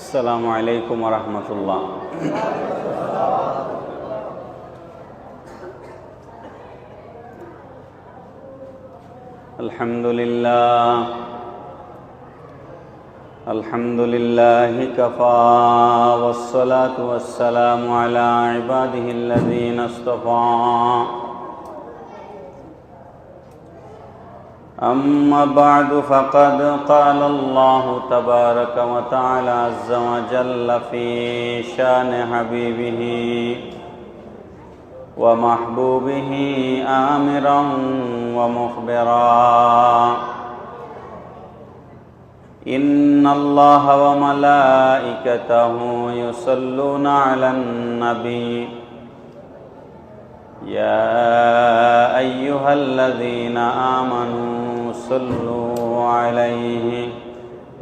আসসালামু আলাইকুম ওয়া রাহমাতুল্লাহ। আলহামদুলিল্লাহি কাফা ওয়াসসালাতু ওয়াসসালামু আলা ইবাদিহিল্লাযীনা ইসতাফা। أما بعد فقد قال الله تبارك وتعالى عز وجل في شان حبيبه ومحبوبه آمرا ومخبرا: إن الله وملائكته يصلون على النبي يا أيها الذين آمنوا صلوا عليه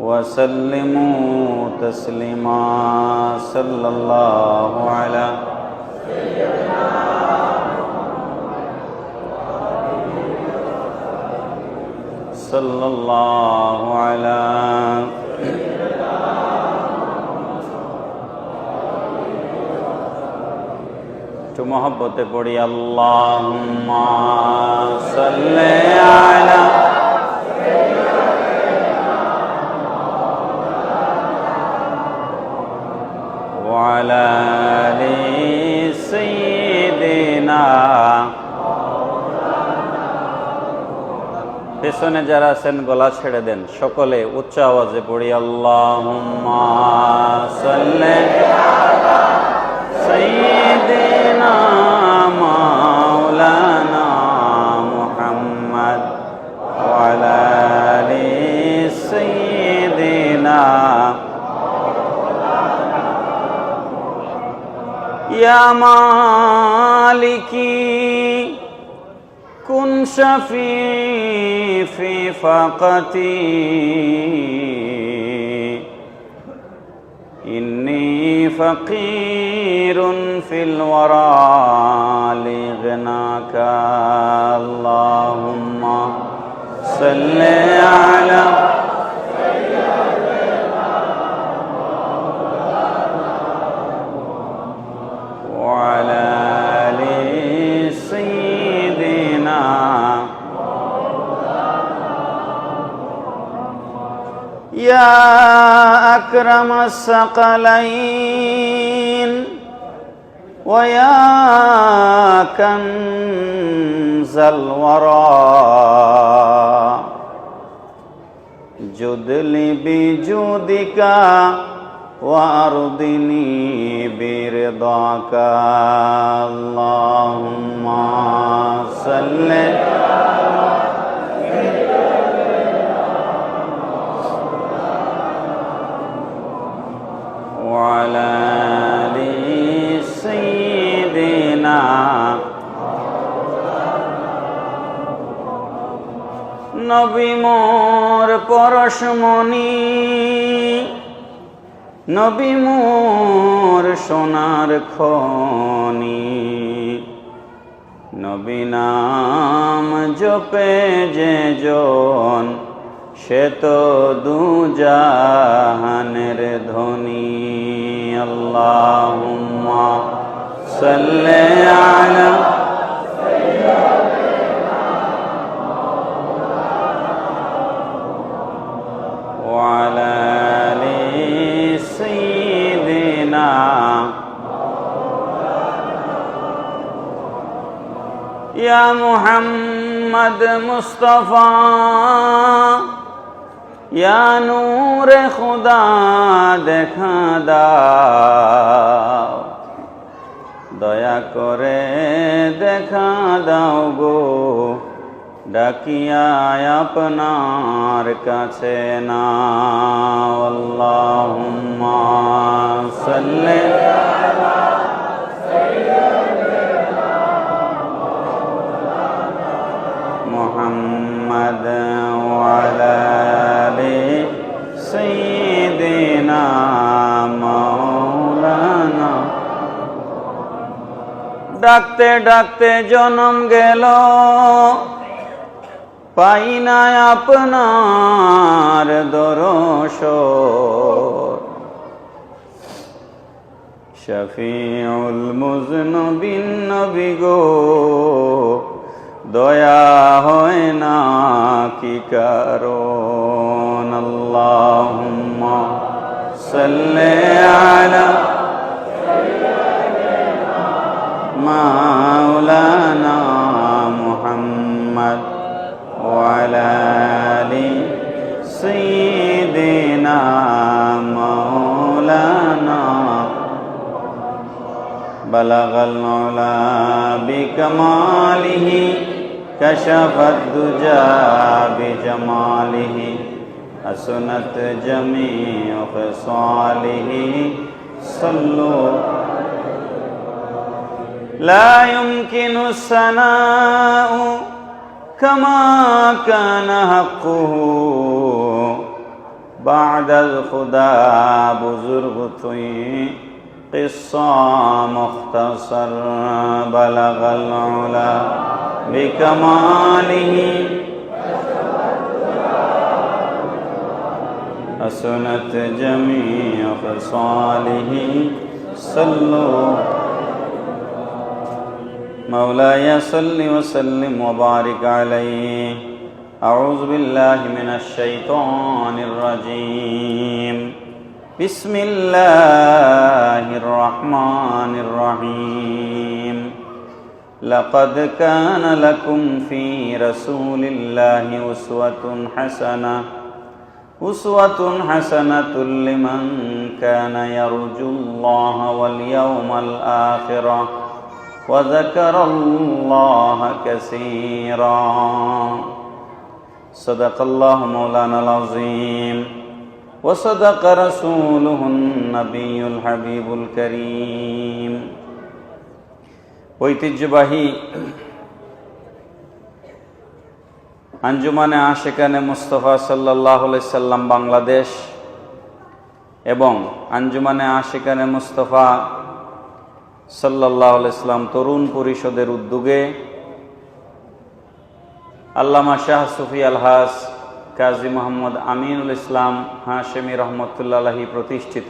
وسلموا تسليما. صلى الله على صلى الله على تو محبت پڑھی اللہم صلی علی وعلی آل سیدنا। পেছনে যারা আছেন গলা ছেড়ে দেন, সকলে উচ্চ আওয়াজে পড়ি আল্লাহুম্ম সাল্লি আলা সাইয়্যিদিনা মাওলানা মুহাম্মদ ওয়া আলা আলি সাইয়্যিদিনা। ইয়া মালিকি কুন শাফি ফি ফাকাতি ইন্নী ফাকিরুন ফিল ওয়ারা লিগনাকা। আল্লাহুম্মা সাল্লি আলা ওয়া আলা আলি সাইয়্যিদিনা। ইয়া আকরামাস সাকালাইন ওয়া ইয়া কানজাল ওয়ারা জুদলি বিজুদিকা ওয়া আরদিনি বিরদাকা। আল্লাহুম্মা সাল্লি وعلى آل سيدنا। নবী মোর পরশমণি, নবী মোর সোনার খনি, নবী নাম জপে যে জন সে তো দুজাহানের ধনী। আল্লাহুম্মা সাল্লি আলা ওয়া আলা আলি সাইয়্যিদিনা। ইয়া মুহাম্মদ মুস্তাফা ইয়া নূরে খুদা দেখা দাও, দয়া করে দেখা দাও গো, ডাকিয়া আপনার কাছে নাও। আল্লাহুম্মা সাল্লি আলা মুহাম্মদ ওয়া আলা আলি সাইয়্যিদিনা মাওলানা। ডাকতে ডাকতে জনম গেল, পাই না আপনার দরশন, শফিউল মুজনবিন নবী গো, দয়া হয় না কি কারণ। আল্লাহুম্মা সাল্লি আলা মাওলানা মুহাম্মদ ওয়া আলা আলি সাইয়্যিদিনা মাওলানা বালাগাল মাওলা বিকামালিহি কাশাফাদ দুজা বিজামালিহি হাসনাত জামিউ খিসালিহি সাল্লু লা ইউমকিনু সানাউ কামা কানা হাক্কুহু বা'দাল খুদা বুজুর্গ তুই কিসসা মুখতাসার বালাগাল উলা বিকামালিহি হাসনাত জামিউ খিসালিহি সাল্লু مولاي صل وسلم وبارك عليه. أعوذ بالله من الشيطان الرجيم. بسم الله الرحمن الرحيم. لقد كان لكم في رسول الله أسوة حسنة لمن كان يرجو الله واليوم الآخر وذكر الله كثيرا. صدق الله مولانا العظيم وصدق رسوله النبي الحبيب الكريم. ঐতিহ্যবাহী আঞ্জুমানে আশিকানে মুস্তাফা সাল্লাল্লাহু আলাইহি সাল্লাম বাংলাদেশ এবং আঞ্জুমানে আশিকানে মুস্তাফা সাল্লাল্লাহু আলাইহি সাল্লাম তরুণ পরিষদের উদ্যোগে আল্লামা শাহ সুফি আলহাজ কাজী মোহাম্মদ আমিনুল ইসলাম হাশেমি রহমতুল্লাহ আলাইহি প্রতিষ্ঠিত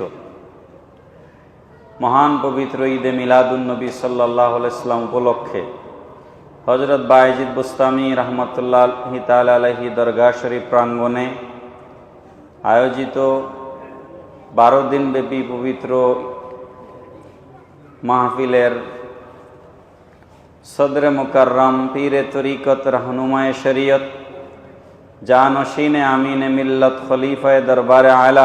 মহান পবিত্র ঈদে মিলাদুন্নবী সাল্লাল্লাহু আলাইহি সাল্লাম উপলক্ষে হযরত বায়েজিদ বুস্তামি রহমতুল্লাহি তাআলা আলাইহি দরগাহ শরীফ প্রাঙ্গণে আয়োজিত 12 দিনব্যাপী পবিত্র মাহফিলের সদরে মুকাররম পীরে তরিকত রহনুমায়ে শরীয়ত জানশীনে আমিনে মিল্লত খলিফায়ে দরবারে আলা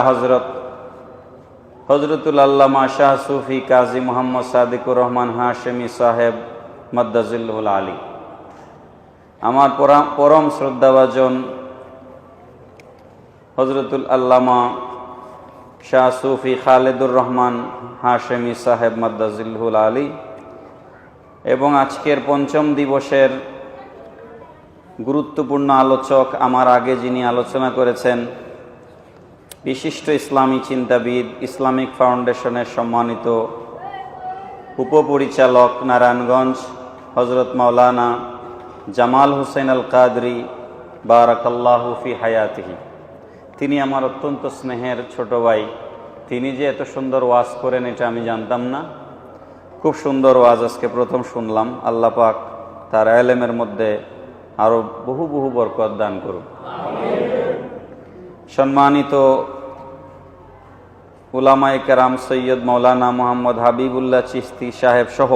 হযরতুল আল্লামা শাহ সুফি কাজী মোহাম্মদ সাদিকুর রহমান হাশেমি সাহেব মাদ্দাজিল্লুল আলী, আমার পরম শ্রদ্ধাভাজন হযরতুল আল্লামা শাহ সুফি খালেদুর রহমান হাশেমি সাহেব মাদ্দাজিল্লুল আলী এবং আজকের পঞ্চম দিবসের গুরুত্বপূর্ণ আলোচক, আমার আগে যিনি আলোচনা করেছেন, বিশিষ্ট ইসলামী চিন্তাবিদ, ইসলামিক ফাউন্ডেশনের সম্মানিত উপপরিচালক নারায়ণগঞ্জ হযরত মাওলানা জামাল হোসেন আল কাদরি বারাকাল্লাহু ফি হায়াতিহি। তিনি আমার অত্যন্ত স্নেহের ছোট ভাই। তিনি যে এত সুন্দর ওয়াজ করেন এটা আমি জানতাম না। খুব সুন্দর ওয়াজ আজকে প্রথম শুনলাম। আল্লাহ পাক তার ইলমের মধ্যে আরো বহু বহু বরকত দান করুন। সম্মানিত উলামায়ে কেরাম সৈয়দ মাওলানা মোহাম্মদ হাবিবুল্লাহ চিশতি সাহেব সহ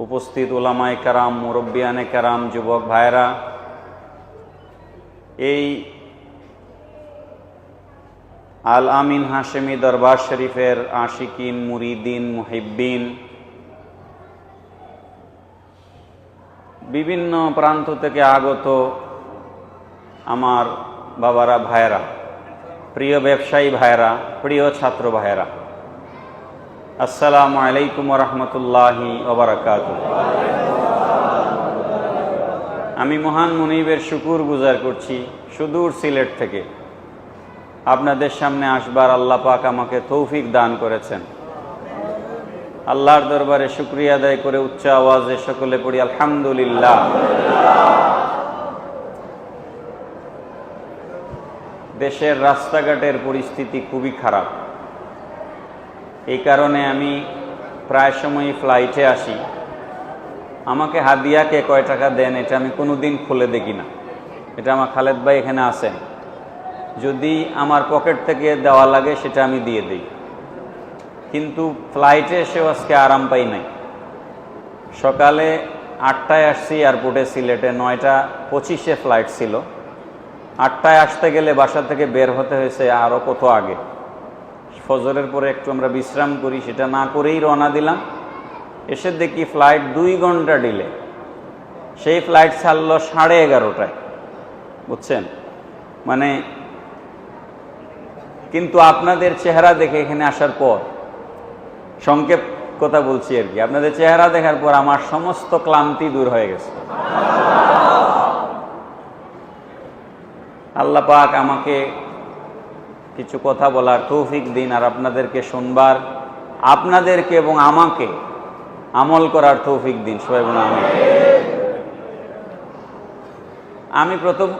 উপস্থিত উলামায়ে কেরাম, মুরব্বিয়ানে কেরাম, যুবক ভাইরা, এই আল আমিন হাশেমি দরবার শরীফের আশিকিন, মুরিদিন, মুহিব্বিন, বিভিন্ন প্রান্ত থেকে আগত আমার বাবারা, ভাইরা, প্রিয় ব্যবসায়ী ভাইরা, প্রিয় ছাত্র ভাইরা, আসসালামু আলাইকুম ওয়া রাহমাতুল্লাহি ওয়া বারাকাতুহু। আমি মহান মুনিবের শুকুর গুজার করছি সুদূর সিলেট থেকে আপনাদের সামনে আসবার আল্লাহ পাক আমাকে তৌফিক দান করেছেন। আল্লাহর দরবারে শুকরিয়া আদায় করে উচ্চ আওয়াজে সকলে পড়ি আলহামদুলিল্লাহ। দেশের রাস্তাঘাটের পরিস্থিতি খুবই খারাপ। এই কারণে আমি প্রায় সময়ই ফ্লাইটে আসি। আমাকে হাদিয়া কে কয় টাকা দেন এটা আমি কোনোদিন খুলে দেখি না। এটা আমার খালেদ ভাই এখানে আছেন, যদি আমার পকেট থেকে দেওয়া লাগে সেটা আমি দিয়ে দিই। কিন্তু ফ্লাইটে এসেও আজকে আরাম পাই নাই। সকালে 8টায় আসছি এয়ারপোর্টে সিলেটে, 9টা 25-এ ফ্লাইট ছিল। 8টায় আসতে গেলে বাসা থেকে বের হতে হয়েছে আরও কত আগে। ফজরের পরে একটু আমরা বিশ্রাম করি, সেটা না করেই রওনা দিলাম। এসে দেখি ফ্লাইট 2 ঘন্টা ডিলে। সেই ফ্লাইট ছাড়লো 11:30টায়, বুঝছেন? মানে কিন্তু আপনাদের চেহারা দেখে এখানে আসার পর, সংক্ষেপ কথা বলছি আর কি, আপনাদের চেহারা দেখার পর আমার সমস্ত ক্লান্তি দূর হয়ে গেছে। আল্লাহ পাক আমাকে কিছু কথা বলার তৌফিক দিন, আর আপনাদেরকে শুনবার, আপনাদেরকে এবং আমাকে আমল করার তৌফিক দিন। সবাই বলুন আমিন। আমি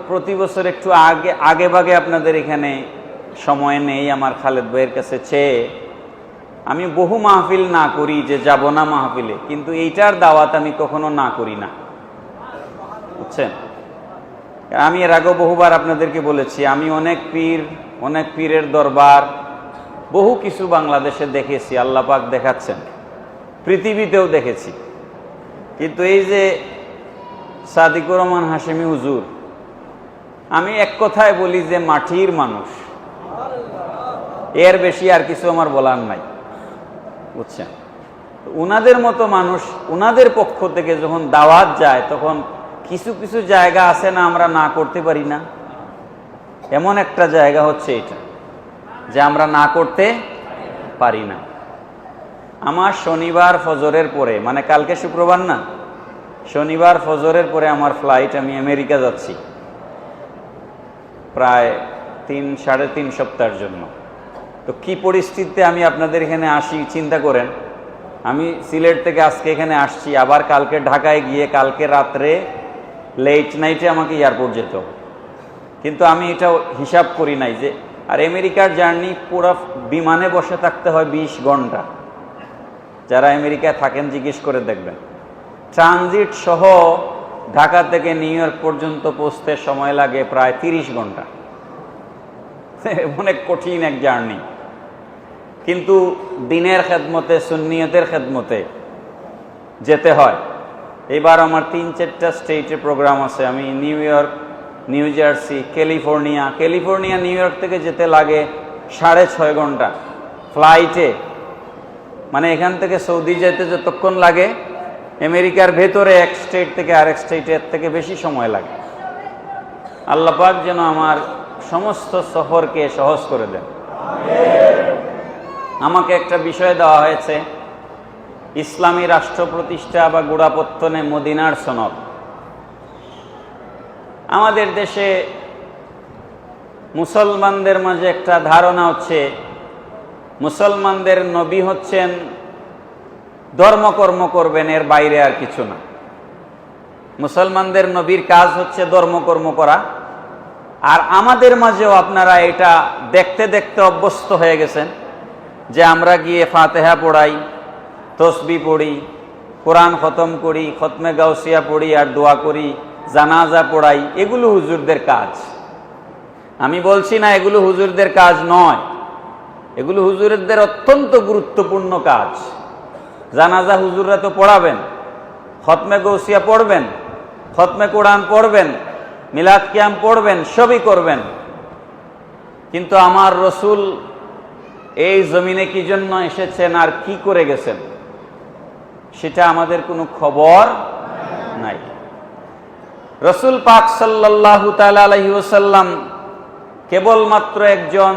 প্রতি বছর একটু আগে ভাগে আপনাদের এখানে সময় নেই আমার খালেদ ভাইয়ের কাছে চেয়ে। আমি বহু মাহফিল না করি যে যাব না মাহফিলে, কিন্তু এইটার দাওয়াত আমি কখনো না করি না, বুঝছেন? আমি এর আগেও বহুবার আপনাদেরকে বলেছি, আমি অনেক পীরের দরবার, বহু কিছু বাংলাদেশে দেখেছি, আল্লাহ পাক দেখাচ্ছেন, পৃথিবীতেও দেখেছি। কিন্তু এই যে সাদিকুর রহমান হাশেমি হুজুর, আমি এক কথায় বলি যে মাটির মানুষ, এর বেশি আর কিছু আমার বলার নাই, বুঝছেন? উনাদের মতো মানুষ, উনাদের পক্ষ থেকে যখন দাওয়াত যায়, তখন কিছু কিছু জায়গা আছে না, আমরা না করতে পারি না। এমন একটা জায়গা হচ্ছে এটা, যে আমরা না করতে পারি না। আমার শনিবার ফজরের পরে, মানে কালকে শুক্রবার না, শনিবার ফজরের পরে আমার ফ্লাইট, আমি আমেরিকা যাচ্ছি প্রায় 3-3.5 সপ্তাহের জন্য। তো কি পরিস্থিতিতে আমি আপনাদের এখানে আসি চিন্তা করেন। আমি সিলেট থেকে আজকে এখানে আসছি, আবার কালকে ঢাকায় গিয়ে কালকে রাত্রে লেট নাইটে আমাকে এয়ারপোর্ট যেত। কিন্তু আমি এটা হিসাব করি নাই যে, আর আমেরিকার জার্নি পুরো বিমানে বসে থাকতে হয় 20 ঘন্টা। যারা আমেরিকায় থাকেন জিজ্ঞেস করে দেখবেন, ট্রানজিট সহ ঢাকা থেকে নিউ ইয়র্ক পর্যন্ত পৌঁছতে সময় লাগে প্রায় 30 ঘন্টা। অনেক কঠিন এক জার্নি, কিন্তু দিনের খেদমতে, সুন্নিয়তের খেদমতে যেতে হয়। এবার আমার 3-4টা স্টেটে প্রোগ্রাম আছে। আমি new York, new jersey, California new York থেকে যেতে লাগে 6.5 ঘন্টা ফ্লাইটে। মানে এখান থেকে সৌদি যেতে যতক্ষণ লাগে, আমেরিকার ভেতরে এক স্টেট থেকে আরেক স্টেটে এর থেকে বেশি সময় লাগে। আল্লাহ পাক যেন আমার সমস্ত সফরকে সহজ করে দেন। আমাকে একটা বিষয় দেওয়া হয়েছে, ইসলামী রাষ্ট্র প্রতিষ্ঠা বা গোড়াপত্তনে মদিনার সনদ। আমাদের দেশে মুসলমানদের মাঝে একটা ধারণা হচ্ছে, মুসলমানদের নবী হচ্ছেন ধর্মকর্ম করবেন, এর বাইরে আর কিছু না। মুসলমানদের নবীর কাজ হচ্ছে ধর্মকর্ম করা। আর আমাদের মাঝেও আপনারা এটা দেখতে দেখতে অভ্যস্ত হয়ে গেছেন যে আমরা গিয়ে ফাতেহা পড়াই, তসবিহ পড়ি, কোরআন খতম করি, খতমে গাউসিয়া পড়ি আর দোয়া করি, জানাজা পড়াই। এগুলো হুজুরদের কাজ। আমি বলছি না এগুলো হুজুরদের কাজ নয়, এগুলো হুজুরদের অত্যন্ত গুরুত্বপূর্ণ কাজ। জানাজা হুজুররা তো পড়াবেন, খতমে গাউসিয়া পড়বেন, খতমে কোরআন পড়বেন, মিলাদ কিয়াম পড়বেন, সবই করবেন। কিন্তু আমার রসুল এই জমিনে কি জন্য এসেছেন আর কি করে গেছেন, সেটা আমাদের কোনো খবর নাই। রসুল পাক সাল্লাল্লাহু তাআলা আলাইহি ওয়াসাল্লাম কেবলমাত্র একজন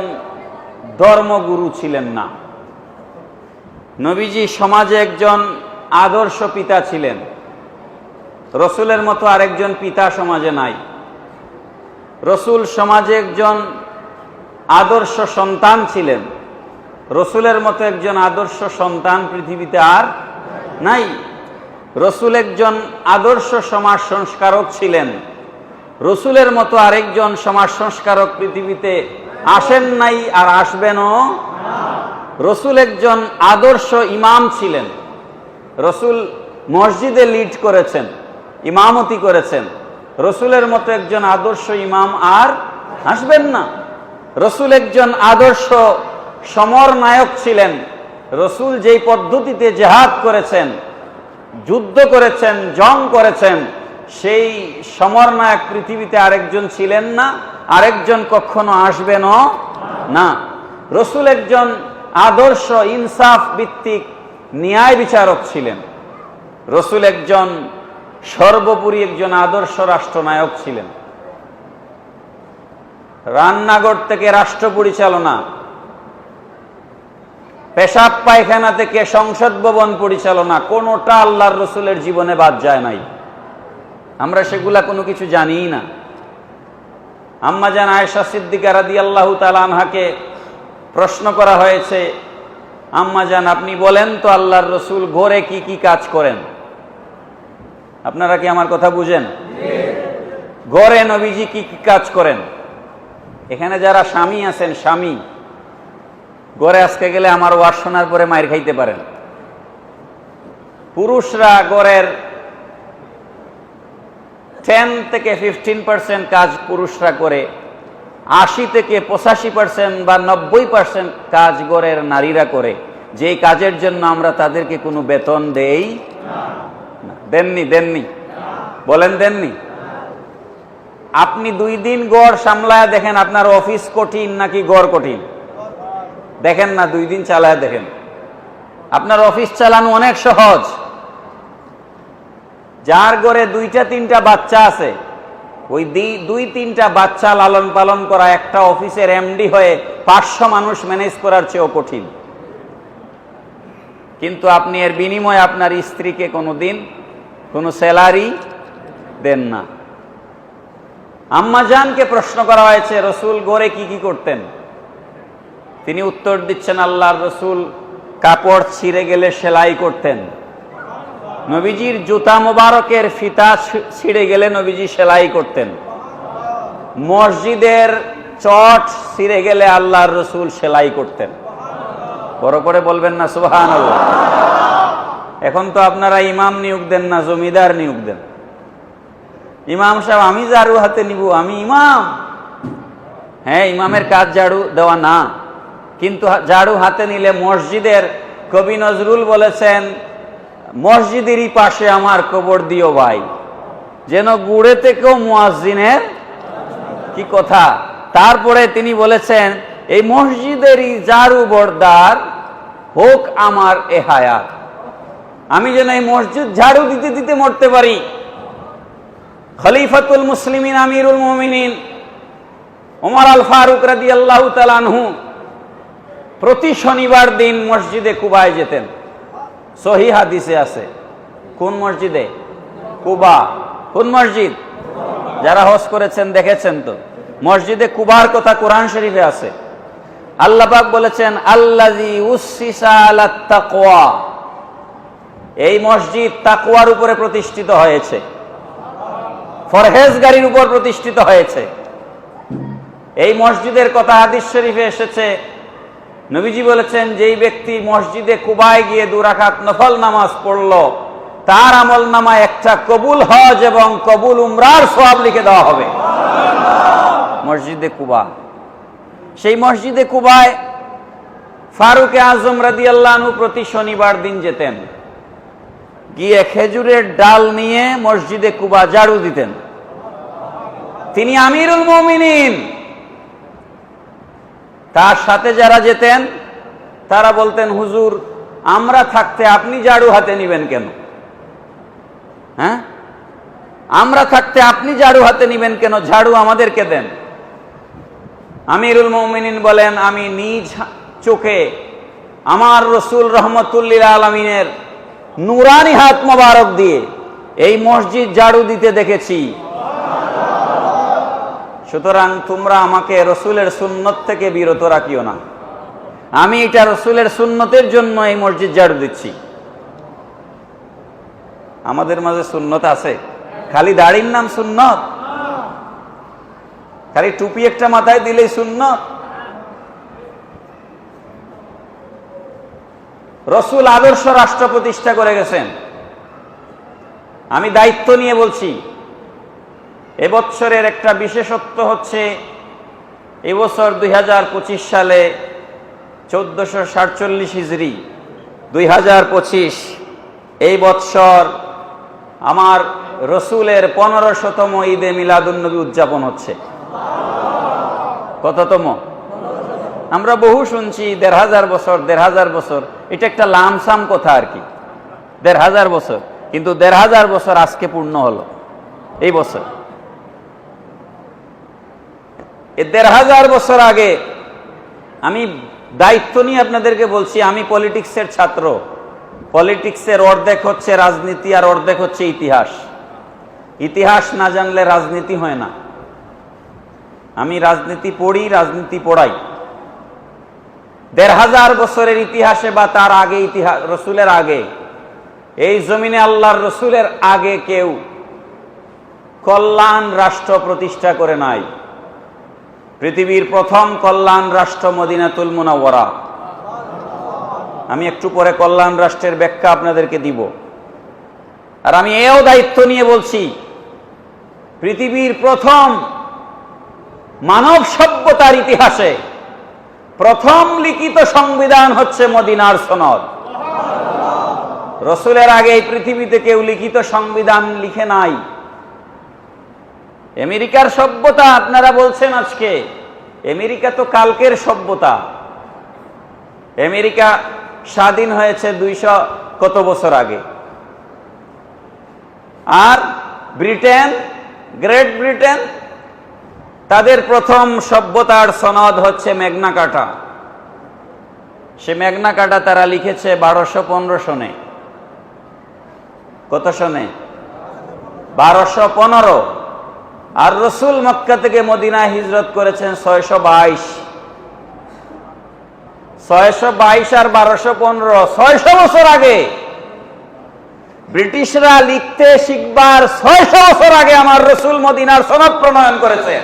ধর্মগুরু ছিলেন না, নবীজি সমাজে একজন আদর্শ পিতা ছিলেন। রসুলের মতো আরেকজন পিতা সমাজে নাই। রসুল সমাজে একজন আদর্শ সন্তান ছিলেন। রসুলের মতো একজন আদর্শ সন্তান পৃথিবীতে আর নাই। রসুল একজন আদর্শ সমাজ সংস্কারক ছিলেন। রসুলের মতো আরেকজন সমাজ সংস্কারক পৃথিবীতে আসেন নাই আর আসবেনও রসুল একজন আদর্শ ইমাম ছিলেন। রসুল মসজিদে লিড করেছেন, ইমামতি করেছেন। রসুলের মতো একজন আদর্শ ইমাম আর আসবেন না। রসুল একজন আদর্শ সমর নায়ক ছিলেন। রসুল যেই পদ্ধতিতে জেহাদ করেছেন, যুদ্ধ করেছেন, জং করেছেন, সেই সমরনায়ক পৃথিবীতে আরেকজন ছিলেন না, আরেকজন কখনো আসবেনও না। রসুল একজন আদর্শ ইনসাফ ভিত্তিক ন্যায় বিচারক ছিলেন। রসুল একজন সর্বোপরি একজন আদর্শ রাষ্ট্রনায়ক ছিলেন। রান্নাঘর থেকে রাষ্ট্র পরিচালনা, পেশাব পায়খানা থেকে সংসদ ভবন পরিচালনা, কোনোটা আল্লাহর রসুলের জীবনে বাদ যায় নাই। আমরা সেগুলা কোনো কিছু জানিই না। আম্মা জান আয়েশা সিদ্দিকা রাদিয়াল্লাহু তাআলা আনহাকে প্রশ্ন করা হয়েছে, আম্মা জান আপনি বলেন তো আল্লাহর রসুল ঘরে কি কি কাজ করেন? আপনারা কি আমার কথা বুঝেন? ঘরে নবীজি কি কি কাজ করেন? এখানে যারা স্বামী আছেন, স্বামী ঘরে আজকে গেলে আমার ওয়াজ শোনার পরে মায়ের খাইতে পারেন। পুরুষরা ঘরের 10 থেকে 15% কাজ পুরুষরা করে, 80 থেকে 85% বা 90% কাজ ঘরের নারীরা করে, যেই কাজের জন্য আমরা তাদেরকে কোনো বেতন দেই না। দেননি বলেন, দেননি? আপনি 2 দিন ঘর সামলায় দেখেন আপনার অফিস কঠিন নাকি ঘর কঠিন? দেখেন না, 2 দিন চালায় দেখেন। আপনার অফিস চালানো অনেক সহজ। যার ঘরে 2-3টা বাচ্চা আছে, ওই 2-3টা বাচ্চা লালন পালন করা একটা অফিসের এমডি হয়ে 500 মানুষ ম্যানেজ করার চেয়েও কঠিন। কিন্তু আপনি এর বিনিময়ে আপনার স্ত্রীকে কোনোদিন কোনো স্যালারি দেন না। আম্মা জানকে প্রশ্ন করা হয়েছে রসুল ঘরে কি কি করতেন? তিনি উত্তর দিচ্ছেন, আল্লাহর রসুল কাপড় ছিঁড়ে গেলে সেলাই করতেন। নবীজির জুতা মোবারকের ফিতা ছিঁড়ে গেলে নবীজি সেলাই করতেন। মসজিদের চট ছিঁড়ে গেলে আল্লাহর রসুল সেলাই করতেন। বড় করে বলবেন না সুবহানাল্লাহ। এখন তো আপনারা ইমাম নিয়োগ দেন না, জমিদার নিয়োগ দেন। ইমাম সাহেব আমি ঝাড়ু হাতে নিব, আমি ইমাম। হ্যাঁ, ইমামের কাজ ঝাড়ু দেওয়া না, কিন্তু ঝাড়ু হাতে নিলে মসজিদের কবি নজরুল বলেছেন, মসজিদেরই পাশে আমার কবর দিও ভাই, যেন গুড়ে থেকেও মুয়াজ্জিনের কি কথা। তারপরে তিনি বলেছেন, এই মসজিদেরই ঝাড়ু বরদার হোক আমার এ হায়াত, আমি যেন এই মসজিদ ঝাড়ু দিতে দিতে মরতে পারি। খলিফাতুল মুসলিমিন আমিরুল মুমিনিন ওমর আল ফারুক রাদিয়াল্লাহু তাআলা আনহু প্রতি শনিবার দিন মসজিদে কুবায় যেতেন। সহিহ হাদিসে আছে। কোন মসজিদে? কুবা। কোন মসজিদ? যারা হজ করেছেন দেখেছেন তো, মসজিদে কুবার কথা কোরআন শরীফে আছে। আল্লাহ পাক বলেছেন, আল্লাযী উসসিসা আলাত তাকওয়া, এই মসজিদ তাকওয়ার উপরে প্রতিষ্ঠিত হয়েছে, ফরহেজগারির উপর প্রতিষ্ঠিত হয়েছে। এই মসজিদের কথা হাদিস শরীফে এসেছে। নবীজি বলেছেন, যেই ব্যক্তি মসজিদে কুবায় গিয়ে 2 রাকাত নফল নামাজ পড়লো, তার আমল নামায় একটা কবুল হজ এবং কবুল উমরার সওয়াব লিখে দেওয়া হবে। মসজিদে কুবা। সেই মসজিদে কুবায় ফারুক আজম রাদিয়াল্লাহু আনহু প্রতি শনিবার দিন যেতেন, গিয়ে খেজুরের ডাল নিয়ে মসজিদে কুবা ঝাড়ু দিতেন। তিনি আমিরুল মুমিনিন। তার সাথে যারা যেতেন তারা বলতেন, হুজুর আমরা থাকতে আপনি ঝাড়ু হাতে নিবেন কেন? হ্যাঁ, আমরা থাকতে আপনি ঝাড়ু হাতে নিবেন কেন? ঝাড়ু আমাদেরকে দেন। আমিরুল মুমিনিন বলেন, আমি নিজ চোখে আমার রসুল রহমতুল্লিল আলমিনের নুরানি হাত মোবারক দিয়ে এই মসজিদ ঝাড়ু দিতে দেখেছি। সুতরাং তোমরা আমাকে রসুলের সুন্নত থেকে বিরত রাখিও না। আমি এটা রসুলের সুন্নতের জন্য এই মসজিদ ঝাড়ু দিচ্ছি। আমাদের মাঝে সুন্নত আছে? খালি দাড়ির নাম সুন্নত? খালি টুপি একটা মাথায় দিলেই সুন্নত? রসুল আদর্শ রাষ্ট্র প্রতিষ্ঠা করে গেছেন। আমি দায়িত্ব নিয়ে বলছি, এবছরের একটা বিশেষত্ব হচ্ছে এবছর 2025 সালে 1447 হিজরি 2025 এই বৎসর আমার রসুলের 1500তম ঈদে মিলাদুন্নবী উদযাপন হচ্ছে। কততম? আমরা বহু শুনছি 1500 বছর, 1500 বছর, এটা একটা লামসাম কথা আর কি, 1500 বছর, কিন্তু 1500 বছর আজকে পূর্ণ হলো এই বছর। এই 1500 বছর আগে আমি দায়িত্ব নিয়ে আপনাদেরকে বলছি, আমি পলিটিক্সের ছাত্র। পলিটিক্সের অর্ধেক হচ্ছে রাজনীতি আর অর্ধেক হচ্ছে ইতিহাস। ইতিহাস না জানলে রাজনীতি হয় না। আমি রাজনীতি পড়ি, রাজনীতি পড়াই। 1500 বছরের ইতিহাসে বা তার আগে, ইতিহাস রসুলের আগে, এই জমিনে আল্লাহর রসুলের আগে কেউ কল্যাণ রাষ্ট্র প্রতিষ্ঠা করে নাই। পৃথিবীর প্রথম কল্যাণ রাষ্ট্র মদিনাতুল মুনাওয়ারা। আমি একটু পরে কল্যাণ রাষ্ট্রের ব্যাখ্যা আপনাদেরকে দিব। আর আমি এও দায়িত্ব নিয়ে বলছি, পৃথিবীর প্রথম মানব সভ্যতার ইতিহাসে প্রথম লিখিত সংবিধান হচ্ছে মদিনার সনদ। রসুলের আগে এই পৃথিবীতে কেউ লিখিত সংবিধান লিখে নাই। আমেরিকার সভ্যতা আপনারা বলছেন আজকে, আমেরিকা তো কালকের সভ্যতা। আমেরিকা স্বাধীন হয়েছে 200 কত বছর আগে। আর ব্রিটেন, গ্রেট ব্রিটেন, তাদের প্রথম সভ্যতার সনদ হচ্ছে ম্যাগনা কার্টা। সে ম্যাগনা কার্টা তারা লিখেছে 1215 সনে। কত সনে? 1215। আর রসুল মক্কা থেকে মদিনায় হিজরত করেছেন 622। 622 আর 1215, 600 বছর আগে। ব্রিটিশরা লিখতে শিখবার 600 বছর আগে আমার রসুল মদিনার সনদ প্রণয়ন করেছেন।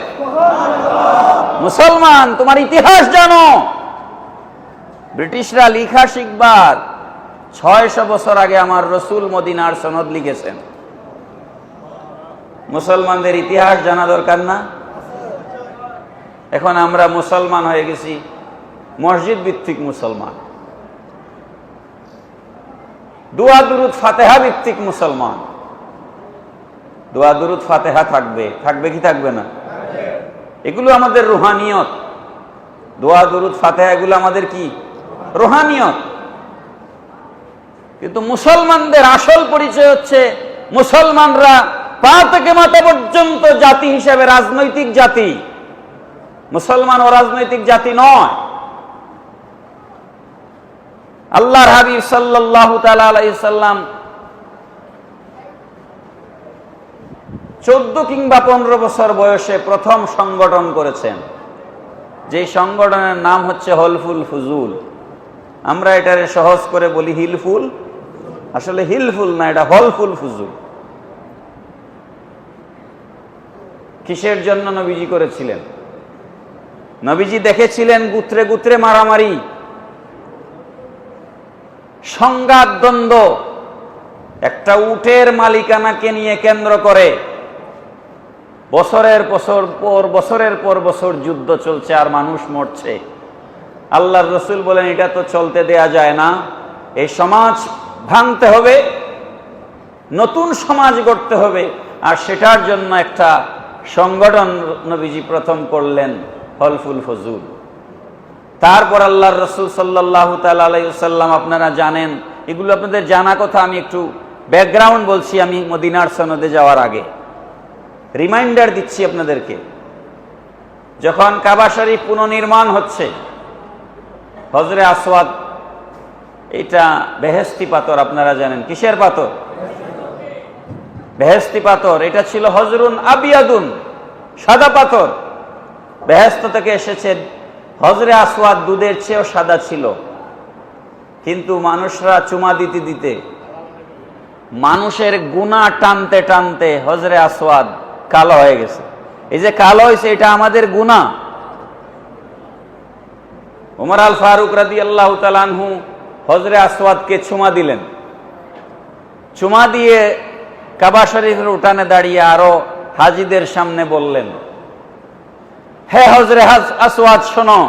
মুসলমান, তোমার ইতিহাস জানো। ব্রিটিশরা লিখা শিখবার 600 বছর আগে আমার রসুল মদিনার সনদ লিখেছেন। মুসলমানদের ইতিহাস জানা দরকার না? এখন আমরা মুসলমান হয়ে গেছি মসজিদ ভিত্তিক মুসলমান, দোয়া দুরুদ ফাতেহা ভিত্তিক মুসলমান। দোয়া দুরুদ ফাতেহা থাকবে, থাকবে কি থাকবে না? এগুলো আমাদের রুহানিয়ত। দোয়া দুরুদ ফাতেহা এগুলো আমাদের কি? রুহানিয়ত। কিন্তু মুসলমানদের আসল পরিচয় হচ্ছে মুসলমানরা পা থেকে মাথা পর্যন্ত জাতি হিসেবে রাজনৈতিক জাতি। মুসলমান অরাজনৈতিক জাতি নয়। আল্লাহর হাবিব সাল্লাল্লাহু তাআলা আলাইহি সাল্লাম 14 কিংবা 15 বছর বয়সে প্রথম সংগঠন করেছেন, যে সংগঠনের নাম হচ্ছে হলফুল ফুজুল। আমরা এটারে সহজ করে বলি হিলফুল, আসলে হিলফুল না, এটা হলফুল ফুজুল। কিসের জন্য নবীজি করেছিলেন? নবীজি দেখেছিলেন গুত্রে গুত্রে মারামারি, সংঘাত, দ্বন্দ্ব। একটা উটের মালিকানাকে নিয়ে কেন্দ্র করে বছরের পর বছর যুদ্ধ চলছে আর মানুষ মরছে। আল্লাহর রসুল বলেন, এটা তো চলতে দেয়া যায় না, এই সমাজ ভাঙতে হবে, নতুন সমাজ গড়তে হবে। আর সেটার জন্য একটা সংগঠন নবীজি প্রথম করলেন, হলফুল ফজুল। তারপর আল্লাহর রসুল সাল্লাল্লাহু তাআলা আলাইহি ওয়াসাল্লাম, আপনারা জানেন, এগুলো আপনাদের জানা কথা, আমি একটু ব্যাকগ্রাউন্ড বলছি। আমি মদিনার সনদে যাওয়ার আগে রিমাইন্ডার দিচ্ছি আপনাদেরকে। যখন কাবা শরীফ পুনর্নির্মাণ হচ্ছে, হজরে আসওয়াদ, এটা বেহেশতি পাথর, আপনারা জানেন। কিসের পাথর? বেহেশতি পাথর। এটা ছিল হজরুন আবিয়াদুন, সাদা পাথর। বেহেশত থেকে এসেছে। হজরে আসওয়াদ দুধের চেয়েও সাদা ছিল, কিন্তু মানুষরা চুমা দিতে দিতে, মানুষের গুনাহ টানতে টানতে হজরে আসওয়াদ কালো হয়ে গেছে। এই যে কালো হয়েছে, এটা আমাদের গুনাহ। ওমর আল ফারুক রাদিয়াল্লাহু তাআলা আনহু হজরে আসওয়াদকে চুমা দিলেন। চুমা দিয়ে কাবা শরীফের উঠানে দাঁড়িয়ে আরো হাজিদের সামনে বললেন, হে হজরে আসওয়াদ শোনো,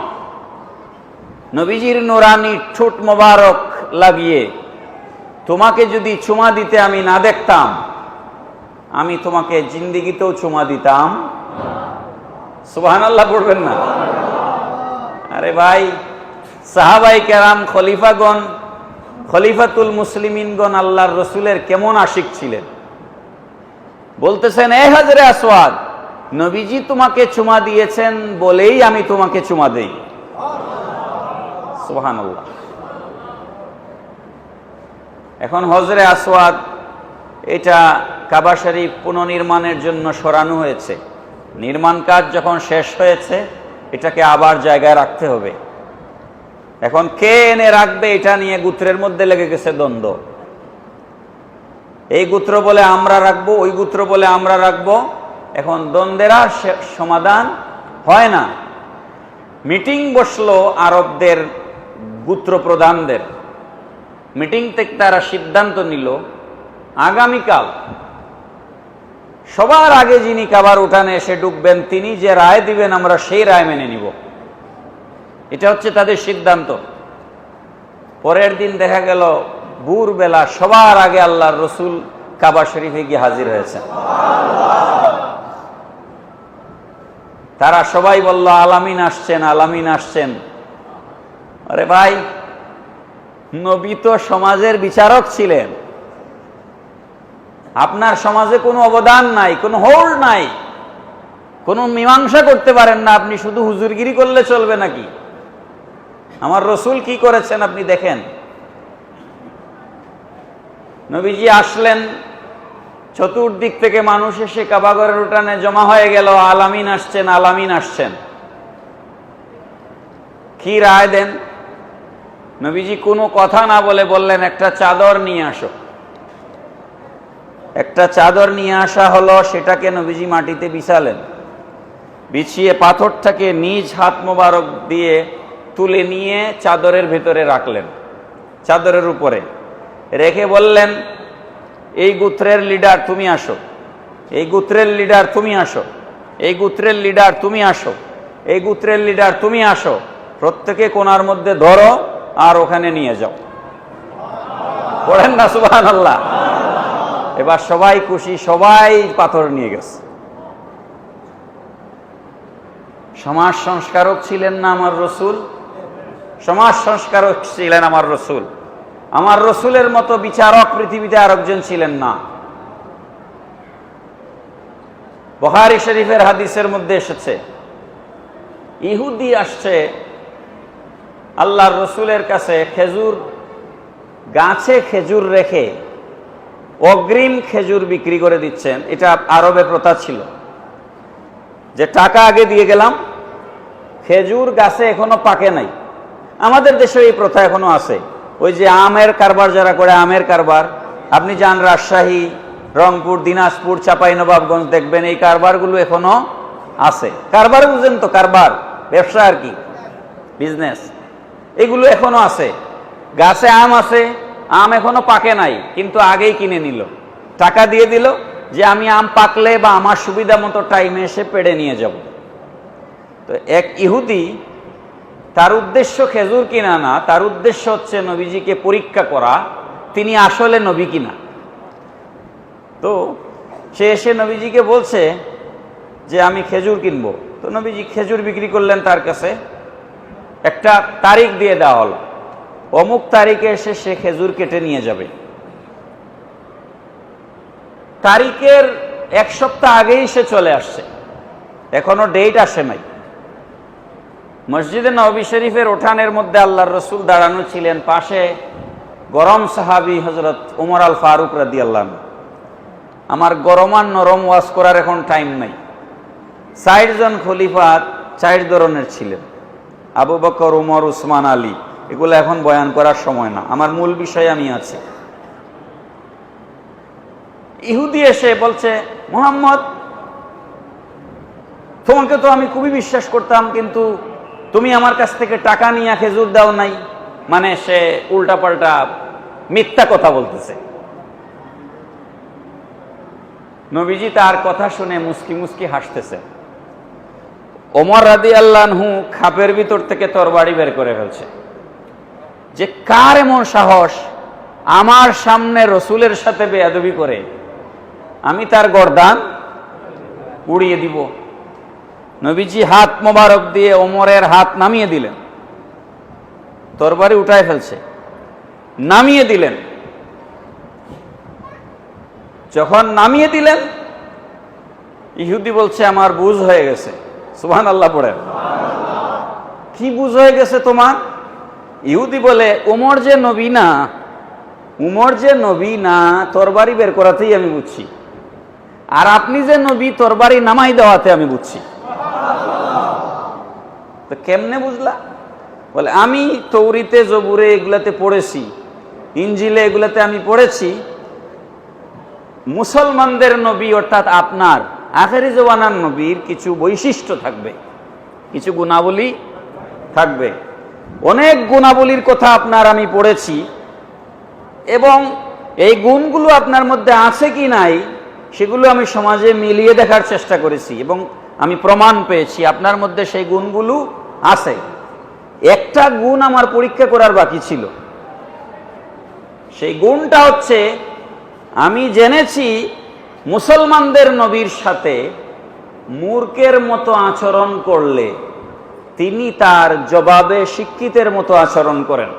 নবীজির নুরানি ঠোঁট মোবারক লাগিয়ে তোমাকে যদি চুমা দিতে আমি না দেখতাম, আমি তোমাকে জিন্দিগিতেও চুমা দিতাম। সুবহানাল্লাহ পড়বেন না? আরে ভাই, সাহাবাই কেরাম, খলিফাগণ, খলিফাতুল মুসলিমিনগণ আল্লাহর রসুলের কেমন আশিক ছিলেন। বলতেছেন, এ হজরে আসওয়াদ, নবীজি তোমাকে চুমা দিয়েছেন বলেই আমি তোমাকে চুমা দেই। সুবহানাল্লাহ। এখন হজরে আসওয়াদ এটা কাবা শরীফ পুনর্নির্মাণের জন্য সরানো হয়েছে। নির্মাণ কাজ যখন শেষ হয়েছে, এটাকে আবার জায়গায় রাখতে হবে। এখন কে এনে রাখবে এটা নিয়ে গোত্রের মধ্যে লেগে গেছে দ্বন্দ্ব। এই গোত্র বলে আমরা রাখবো, ওই গোত্র বলে আমরা রাখবো। এখন দ্বন্দ্বের আর সমাধান হয় না। মিটিং বসলো আরবদের গোত্র প্রধানদের। মিটিং থেকে তারা সিদ্ধান্ত নিল, আগামীকাল সবার আগে যিনি কাবার উঠানে এসে ঢুকবেন, তিনি যে রায় দিবেন আমরা সেই রায় মেনে নিব। এটা হচ্ছে তাদের সিদ্ধান্ত। পরের দিন দেখা গেল ভোরবেলা সবার আগে আল্লাহর রসুল কাবা শরীফে গিয়ে হাজির হয়েছেন। তারা সবাই বলল, আলামিন আসছেন, আলামিন আসছেন। আরে ভাই, নবী তো সমাজের বিচারক ছিলেন। আপনার সমাজে কোনো অবদান নাই, কোনো হোল্ড নাই, কোনো মীমাংসা করতে পারেন না। আপনি শুধু হুজুরগিরি করলে চলবে নাকি? আমার রসুল কি করেছেন আপনি দেখেন। নবীজি আসলেন, চতুর্দিক থেকে মানুষ এসে কাবাগরের উঠানে জমা হয়ে গেল, আলামিন আসছেন, আলামিন আসছেন। কি রায় দেন? নবীজি কোনো কথা না বলে বললেন, একটা চাদর নিয়ে আসো। একটা চাদর নিয়ে আসা হলো, সেটাকে নবীজি মাটিতে বিছালেন। বিছিয়ে পাথরটাকে নিজ হাত মোবারক দিয়ে তুলে নিয়ে চাদরের ভেতরে রাখলেন, চাদরের উপরে রেখে বললেন, এই গোত্রের লিডার তুমি আসো, এই গোত্রের লিডার তুমি আসো, এই গোত্রের লিডার তুমি আসো, এই গোত্রের লিডার তুমি আসো। প্রত্যেকে কোনার মধ্যে ধরো আর ওখানে নিয়ে যাও। পড়েন না সুবহানাল্লাহ? এবার সবাই খুশি, সবাই পাথর নিয়ে গেছে। সমাজ সংস্কারক ছিলেন না আমার রসুল? সমাজ সংস্কারক ছিলেন আমার রসুল। আমার রসুলের মতো বিচারক পৃথিবীতে আরেকজন ছিলেন না। বুখারী শরীফের হাদিসের মধ্যে এসেছে, ইহুদি আসছে আল্লাহর রসুলের কাছে, খেজুর গাছে খেজুর রেখে অগ্রিম খেজুর বিক্রি করে দিচ্ছেন। এটা আরবে প্রথা ছিল যে টাকা আগে দিয়ে গেলাম, খেজুর গাছে এখনো পাকে নাই। আমাদের দেশে এই প্রথা এখনো আছে। ওই যে আমের কারবার যারা করে, আমের কারবার, আপনি যান রাজশাহী, রংপুর, দিনাজপুর, চাঁপাইনবাবগঞ্জ, দেখবেন এই কারবারগুলো এখনো আছে। কারবার বুঝেন তো? কারবার, ব্যবসা আর কি, বিজনেস। এগুলো এখনো আছে। গাছে আম আছে, আম এখনো পাকে নাই, কিন্তু আগেই কিনে নিল, টাকা দিয়ে দিল যে আমি আম পাকলে বা আমার সুবিধা মতো টাইমে এসে পেড়ে নিয়ে যাব। তো এক ইহুদি, তার উদ্দেশ্য খেজুর কিনা না, তার উদ্দেশ্য হচ্ছে নবীজিকে পরীক্ষা করা তিনি আসলে নবী কিনা। তো সে এসে নবীজিকে বলছে যে আমি খেজুর কিনবো। তো নবীজি খেজুর বিক্রি করলেন তার কাছে। একটা তারিখ দিয়ে দেওয়া হলো, অমুক তারিখে এসে সে খেজুর কেটে নিয়ে যাবে। তারিখের এক সপ্তাহ আগেই সে চলে আসছে, এখনো ডেট আসে নাই। মসজিদে নববী শরীফের উঠানের মধ্যে আল্লাহর রসুল দাঁড়ানো ছিলেন, পাশে গরম সাহাবী হযরত ওমর আল ফারুক রাদিয়াল্লাহু আনহু। আমার গরম আর নরম ওয়াজ করার এখন টাইম নাই। 4 জন খলিফা 4 ধরনের ছিলেন, আবু বকর, উমর, উসমান, আলী। এগুলো এখন বয়ান করার সময় না, আমার মূল বিষয়ে আমি আছি। ইহুদি এসে বলছে, মুহাম্মদ, তোমাকে তো আমি খুবই বিশ্বাস করতাম, কিন্তু তুমি আমার কাছ থেকে টাকা নিয়ে খেজুর দাও নাই, মানে সে উল্টাপাল্টা মিথ্যা কথা বলতেছে। নবীজি তার কথা শুনে মুস্কি মুস্কি হাসতেছে। ওমর রাদিয়াল্লাহু আনহু খাপের ভিতর থেকে তরবারি বের করে ফেলছে যে কার এমন সাহস আমার সামনে রসুলের সাথে বেয়াদবি করে, আমি তার গর্দান উড়িয়ে দিব। নবীজি হাত মোবারক দিয়ে ওমরের হাত নামিয়ে দিলেন, তরবারি উঠায় ফেলছে, নামিয়ে দিলেন। যখন নামিয়ে দিলেন, ইহুদি বলছে আমার বুঝ হয়ে গেছে। সুবহানাল্লাহ পড়েন। কি বুঝ হয়ে গেছে তোমার? ইহুদি বলে ওমর যে নবী না, উমর যে নবী না, তরবারি বের করাতেই আমি বুঝছি, আর আপনি যে নবী তরবারি নামাই দেওয়াতে আমি বুঝছি। তো কেমনে বুঝলা? বলে আমি তৌরিতে জবুরে এগুলাতে পড়েছি, ইঞ্জিলে এগুলাতে আমি পড়েছি, মুসলমানদের নবী অর্থাৎ আপনার আখেরি জওয়ানার নবীর কিছু বৈশিষ্ট্য থাকবে, কিছু গুণাবলী থাকবে। অনেক গুণাবলীর কথা আপনার আমি পড়েছি, এবং এই গুণগুলো আপনার মধ্যে আছে কি নাই সেগুলো আমি সমাজে মিলিয়ে দেখার চেষ্টা করেছি, এবং আমি প্রমাণ পেয়েছি আপনার মধ্যে সেই গুণগুলো আছে। একটা গুণ আমার পরীক্ষা করার বাকি ছিল। সেই গুণটা হচ্ছে, আমি জেনেছি মুসলমানদের নবীর সাথে মূর্খের মতো আচরণ করলে তিনি তার জবাবে শিক্ষিতের মতো আচরণ করেন।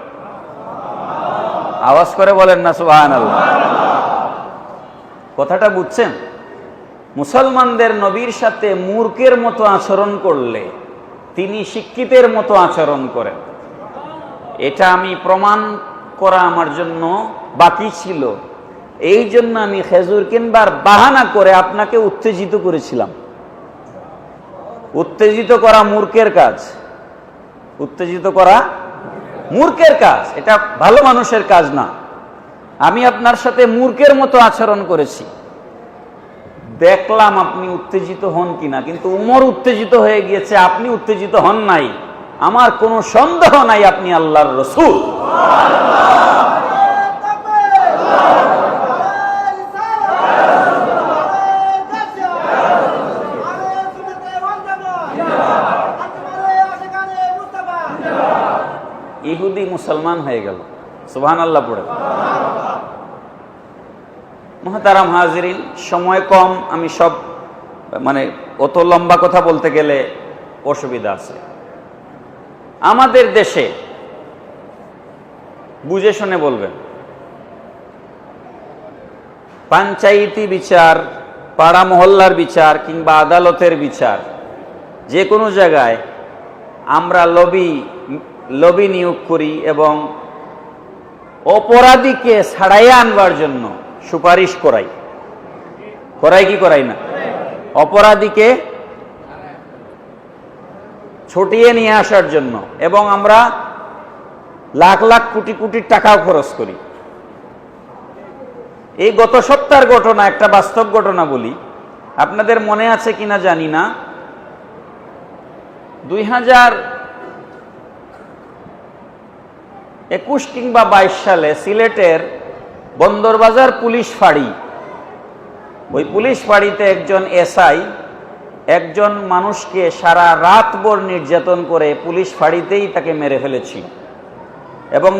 আওয়াজ করে বলেন না সুবহানাল্লাহ। কথাটা বুঝছেন? মুসলমানদের নবীর সাথে মূর্খের মতো আচরণ করলে তিনি শিক্ষিতের মতো আচরণ করেন। এটা আমি প্রমাণ করা আমার জন্য বাকি ছিল। এই জন্য আমি খেজুর কিনবার বাহানা করে আপনাকে উত্তেজিত করেছিলাম। উত্তেজিত করা মূর্খের কাজ, উত্তেজিত করা মূর্খের কাজ, এটা ভালো মানুষের কাজ না। আমি আপনার সাথে মূর্খের মতো আচরণ করেছি, দেখলাম আপনি উত্তেজিত হন কিনা, কিন্তু উমর উত্তেজিত হয়ে গিয়েছে, আপনি উত্তেজিত হন নাই। আমার কোনো সন্দেহ নাই আপনি আল্লাহর রাসূল। ইহুদি মুসলমান হয়ে গেল। সুবহানাল্লাহ পড়ে। মুহতারাম হাজিরিন, সময় কম, আমি সব অত লম্বা কথা বলতে গেলে অসুবিধা আছে। আমাদের দেশে বুঝে শুনে বলবেন, পঞ্চায়েতি বিচার, পাড়া মহল্লার বিচার কিংবা আদালতের বিচার, যে কোনো জায়গায় আমরা লবি নিয়োগ করি এবং অপরাধীকে ছাড়াইয়া আনবার জন্য সুপারিশ করাই কি করাই না? অপরাধীকে ছুটিয়ে নিয়ে আসার জন্য, এবং আমরা লাখ লাখ কোটি কোটি টাকাও খরচ করি। এই গত সপ্তাহের ঘটনা, একটা বাস্তব ঘটনা বলি, আপনাদের মনে আছে কিনা জানি না। 2021 কিংবা 22 সালে সিলেটের বন্দরবাজার পুলিশ ফাঁড়ি, ওই পুলিশ ফাঁড়িতে একজন এসআই একজন মানুষকে সারা রাতভর নির্যাতন করে পুলিশ ফাঁড়িতেই তাকে মেরে ফেলেছিল, এবং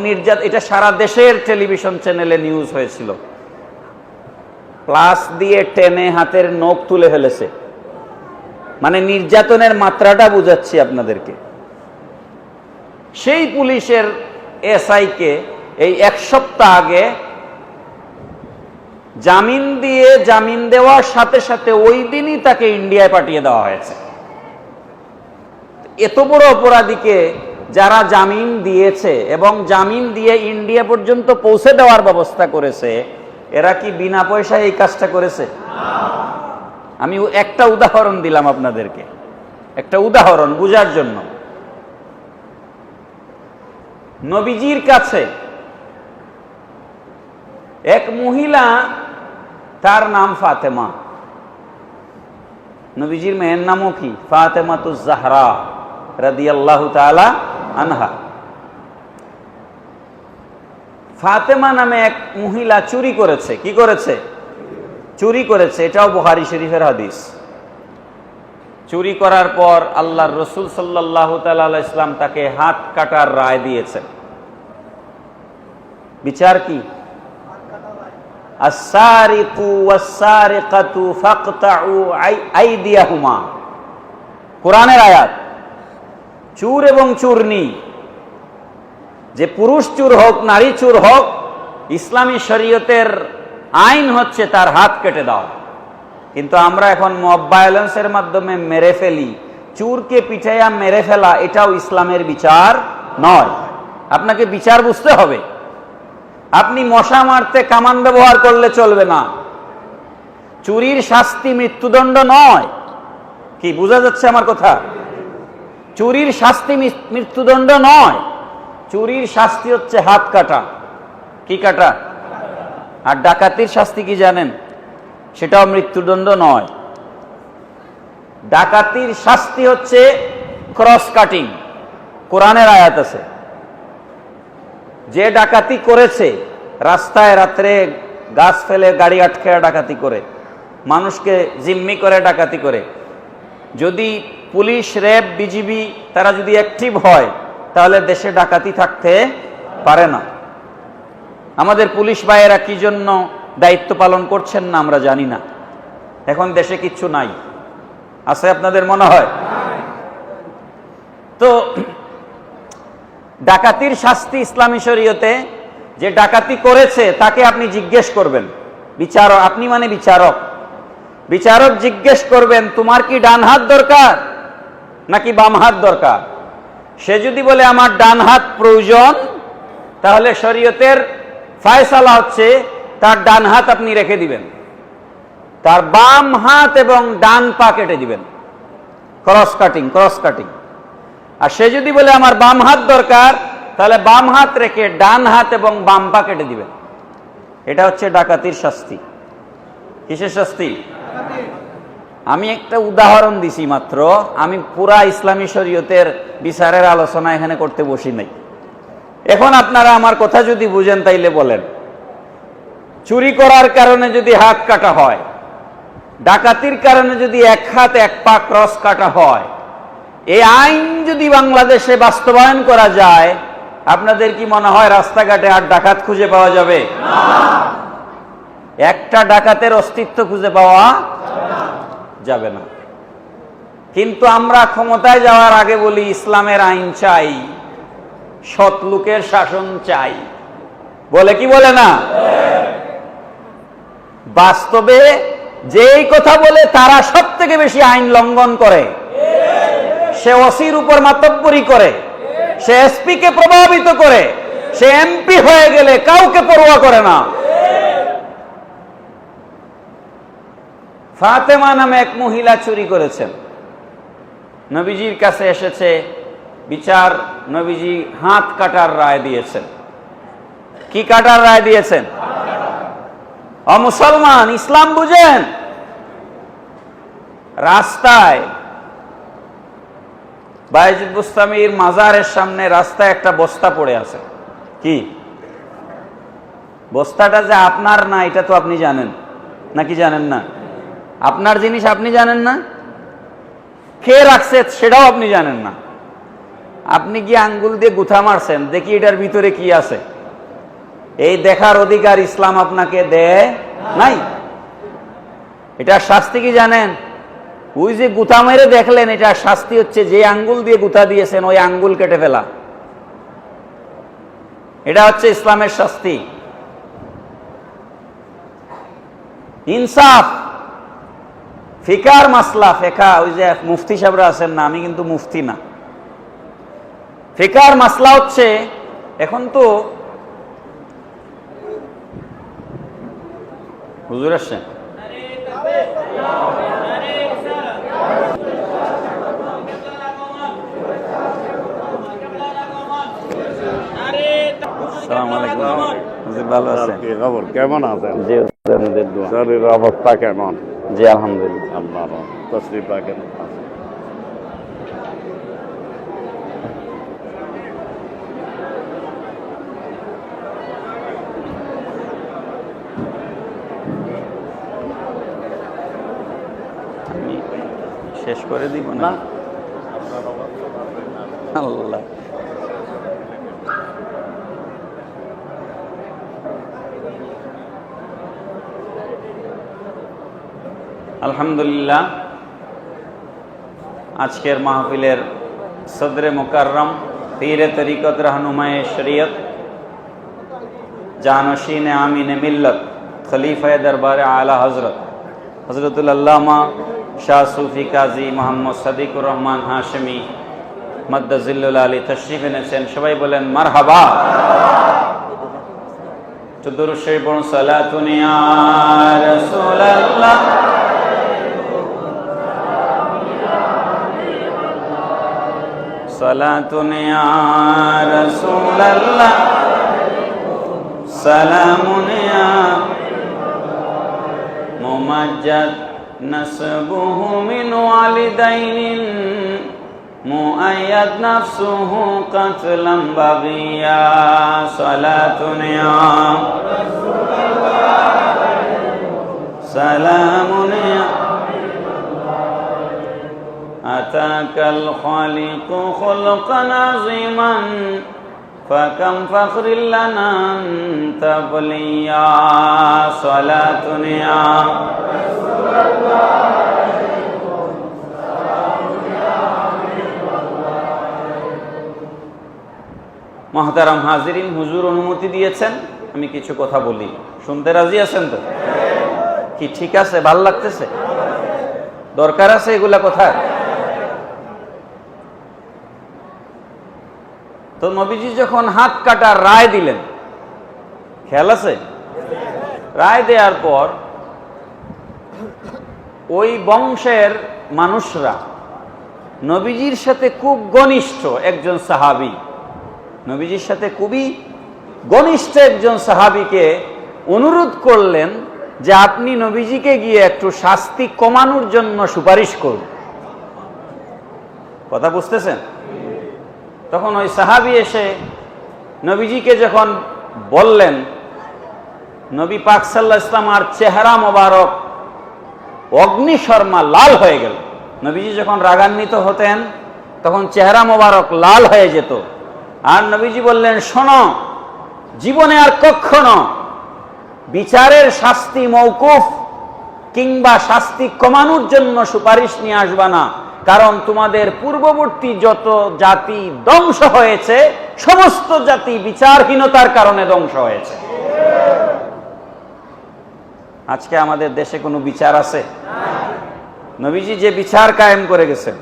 এটা সারা দেশের টেলিভিশন চ্যানেলে নিউজ হয়েছিল। প্লাস দিয়ে টেনে হাতের নখ তুলে ফেলেছে। মানে নির্যাতনের মাত্রাটা বুঝাচ্ছি আপনাদেরকে। সেই পুলিশের এসআইকে এই 1 সপ্তাহ আগে জামিন দেওয়ার সাথে সাথে ওই দিনই তাকে ইন্ডিয়ায় পাঠিয়ে দেওয়া হয়েছে। এত বড় অপরাধীকে যারা জামিন দিয়েছে এবং জামিন দিয়ে ইন্ডিয়া পর্যন্ত পৌঁছে দেওয়ার ব্যবস্থা করেছে, এরা কি বিনা পয়সায় এই কাজটা করেছে? আমি একটা উদাহরণ দিলাম আপনাদেরকে, একটা উদাহরণ বুঝার জন্য। নবীজির কাছে এক মহিলা, তার নাম ফাতেমা, নবীজির মেয়ের নামও কি? ফাতেমাতুজ জাহরা রাদিয়াল্লাহু তাআলা আনহা। ফাতেমা নামে এক মহিলা চুরি করেছে। কি করেছে? চুরি করেছে। এটাও বুখারী শরীফের হাদিস। চুরি করার পর আল্লাহর রসুল সাল্লাল্লাহু তাআলা আলাইহি ইসলাম তাকে হাত কাটার রায় দিয়েছেন। বিচার কি? আস-সারিকু ওয়াস-সারিকাতু ফাকতাউ আইদিয়াহুমা, কোরআনের আয়াত। চোর এবং চূর্ণী, যে পুরুষ চোর হোক নারী চোর হোক, ইসলামী শরীয়তের আইন হচ্ছে তার হাত কেটে দাও। কিন্তু আমরা এখন মব ভায়োলেন্সের মাধ্যমে মেরে ফেলি। চোরকে পিটাইয়া মেরে ফেলা এটাও ইসলামের বিচার নয়। আপনাকে বিচার বুঝতে হবে। আপনি মশা মারতে কামান ব্যবহার করলে চলবে না। চুরির শাস্তি মৃত্যুদণ্ড নয়। কি বোঝা যাচ্ছে আমার কথা? চুরির শাস্তি মৃত্যুদণ্ড নয়। চুরির শাস্তি হচ্ছে হাত কাটা। কি কাটা? আর ডাকাতির শাস্তি কি জানেন? সেটাও মৃত্যুদণ্ড নয়। ডাকাতির শাস্তি হচ্ছে ক্রস কাটিং। কোরআনের আয়াত আছে, যে ডাকাতি করেছে, রাস্তায় রাত্রে গাছ ফেলে গাড়ি আটকে ডাকাতি করে, মানুষকে জিম্মি করে ডাকাতি করে, যদি পুলিশ, র্যাব, বিজিবি তারা যদি অ্যাক্টিভ হয়, তাহলে দেশে ডাকাতি থাকতে পারে না। আমাদের পুলিশ ভাইয়েরা কি জন্য দায়িত্ব পালন করছেন না আমরা জানি না। এখন দেশে কিচ্ছু নাই, আছে আপনাদের মনে হয়? তো ডাকাতির শাস্তি ইসলামী শরীয়তে, যে ডাকাতি করেছে তাকে আপনি জিজ্ঞেস করবেন, বিচারক, আপনি মানে বিচারক, বিচারক জিজ্ঞেস করবেন তোমার কি ডান হাত দরকার নাকি বাম হাত দরকার? সে যদি বলে আমার ডান হাত প্রয়োজন, তাহলে শরীয়তের ফায়সালা হচ্ছে তার ডান হাত আপনি রেখে দিবেন, তার বাম হাত এবং ডান পা কেটে দিবেন। Cross cutting, cross cutting. আর সে যদি বলে আমার বাম হাত দরকার, তাহলে বাম হাত রেখে ডান হাত এবং বাম পা কেটে দিবেন। এটা হচ্ছে ডাকাতির শাস্তি। কিসের শাস্তি? আমি একটা উদাহরণ দিছি মাত্র। আমি পুরা ইসলামী শরীয়তের বিচারের আলোচনা এখানে করতে বসি নাই। এখন আপনারা আমার কথা যদি বুঝেন তাইলে বলেন, চুরি করার কারণে যদি হাত কাটা হয়, ডাকাতির কারণে যদি এক হাত এক পা ক্রস কাটা হয়, এই আইন যদি বাংলাদেশে বাস্তবায়ন করা যায়, আপনাদের কি মনে হয় রাস্তাঘাটে আর ডাকাত খুঁজে পাওয়া যাবে? একটা ডাকাতের অস্তিত্ব খুঁজে পাওয়া যাবে না। কিন্তু আমরা ক্ষমতায় যাওয়ার আগে বলি ইসলামের আইন চাই, সৎ লোকের শাসন চাই, বলে কি বলে না? বাস্তবে যেই কথা বলে তারা সব থেকে বেশি আইন লঙ্ঘন করে। সে ওসির উপর মাতব্বরি করে, সে এসপি কে প্রভাবিত করে, সে এমপি হয়ে গেলে কাউকে পরোয়া করে না। ফাতেমা নামে এক মহিলা চুরি করেছেন, নবীজির কাছে এসেছে বিচার, নবীজি হাত কাটার রায় দিয়েছেন। কি কাটার রায় দিয়েছেন? মুসলমান, ইসলাম বুঝেন? রাস্তায় বায়েজিদ বুস্তামির মাজারের সামনে রাস্তায় একটা বস্তা পড়ে আছে। কি বস্তাটা যে আপনার না এটা তো আপনি জানেন নাকি জানেন না? আপনার জিনিস আপনি জানেন না, কে রাখছে সেটাও আপনি জানেন না। আপনি কি আঙ্গুল দিয়ে গুথা মারছেন দেখি এটার ভিতরে কি আছে, এই দেখার অধিকার ইসলাম আপনাকে দেয় নাই। এটার শাস্তি কি জানেন? ওই যে গুথা মেরে দেখলেন, এটার শাস্তি হচ্ছে যে আঙ্গুল দিয়ে গুথা দিয়েছেন ওই আঙ্গুল কেটে ফেলা। এটা হচ্ছে ইসলামের শাস্তি। ইনসাফ, ফিকার মাসলা, ফেকা, ওই যে মুফতি সাহেবরা আছেন না, আমি কিন্তু মুফতি না। ফিকার মাসলা হচ্ছে, এখন তো হুজুর আসছেন, ভালো আছেন? খবর কেমন আছেন? জি হুজুর, শরীরের অবস্থা কেমন? জি আলহামদুলিল্লাহ। আল্লাহর তশরিফ রাখেন। শেষ করে দিব না? আল্লাহ, আলহামদুলিল্লাহ। আজকের মাহফিলের সদরে মুকাররম, পীরে তরিকত, রাহনুমায়ে শরীয়ত, জানশীনে আমিনে মিল্লত, খলিফায়ে দরবারে আলা হযরত হযরতুল আল্লামা শাহ সুফি কাজী মোহাম্মদ সাদিকুর রহমান হাশেমি মাদ্দাজিল্লুল আলী তশরিফ এনেছেন। সবাই বলেন মারহাবা। তো দুরূদ শরীফ পড়ুন। সালাতুন ইয়া রাসূলুল্লাহ, সালাতুন ইয়া রাসূলুল্লাহ, সালামুন ইয়া মুমাজ্জাদ নাসবুহু মিন ওয়ালিদাইনিন মুআয়্যাদ নাফসুহু কাতলাম বাগিয়া। সালাতুন ইয়া সালামুন ইয়া আতাকাল খালিকু খুলকান আযীমান ফাকাম ফাখরিল লানা আনতা বলিয়া। সালাতুন ইয়া মুহতারাম হাজিরিন, হুজুর অনুমতি দিয়েছেন আমি কিছু কথা বলি। শুনতে রাজি আছেন তো? কি ঠিক আছে? ভাল লাগতেছে? দরকার আছে এগুলা কোথায়? তো নবীজি যখন হাত কাটার রায় দিলেন, খেয়াল আছে? রায় দেওয়ার পর ওই বংশের মানুষরা নবীজির সাথে খুব ঘনিষ্ঠ একজন সাহাবী, নবীজির সাথে খুবই ঘনিষ্ঠ একজন সাহাবীকে অনুরোধ করলেন যে আপনি নবীজিকে গিয়ে একটু শাস্তি কমানোর জন্য সুপারিশ করুন। কথা বুঝতেছেন? তখন ওই সাহাবী এসে নবীজিকে যখন বললেন, নবী পাক সাল্লাল্লাহু আলাইহি ওয়াসাল্লাম আর চেহারা মোবারক অগ্নিশর্মা লাল হয়ে গেল। নবীজি যখন রাগান্বিত হতেন তখন চেহারা মোবারক লাল হয়ে যেত। আর নবীজি বললেন, শোনো, জীবনে আর কখনো বিচারের শাস্তি মওকুফ কিংবা শাস্তি কমানোর জন্য সুপারিশ নিয়ে আসবা না, কারণ তোমাদের পূর্ববর্তী যত জাতি ধ্বংস হয়েছে সমস্ত জাতি বিচারহীনতার কারণে ধ্বংস হয়েছে। আজকে আমাদের দেশে কোনো বিচার আছে? নবীজি যে বিচার কায়েম করে গেছেন,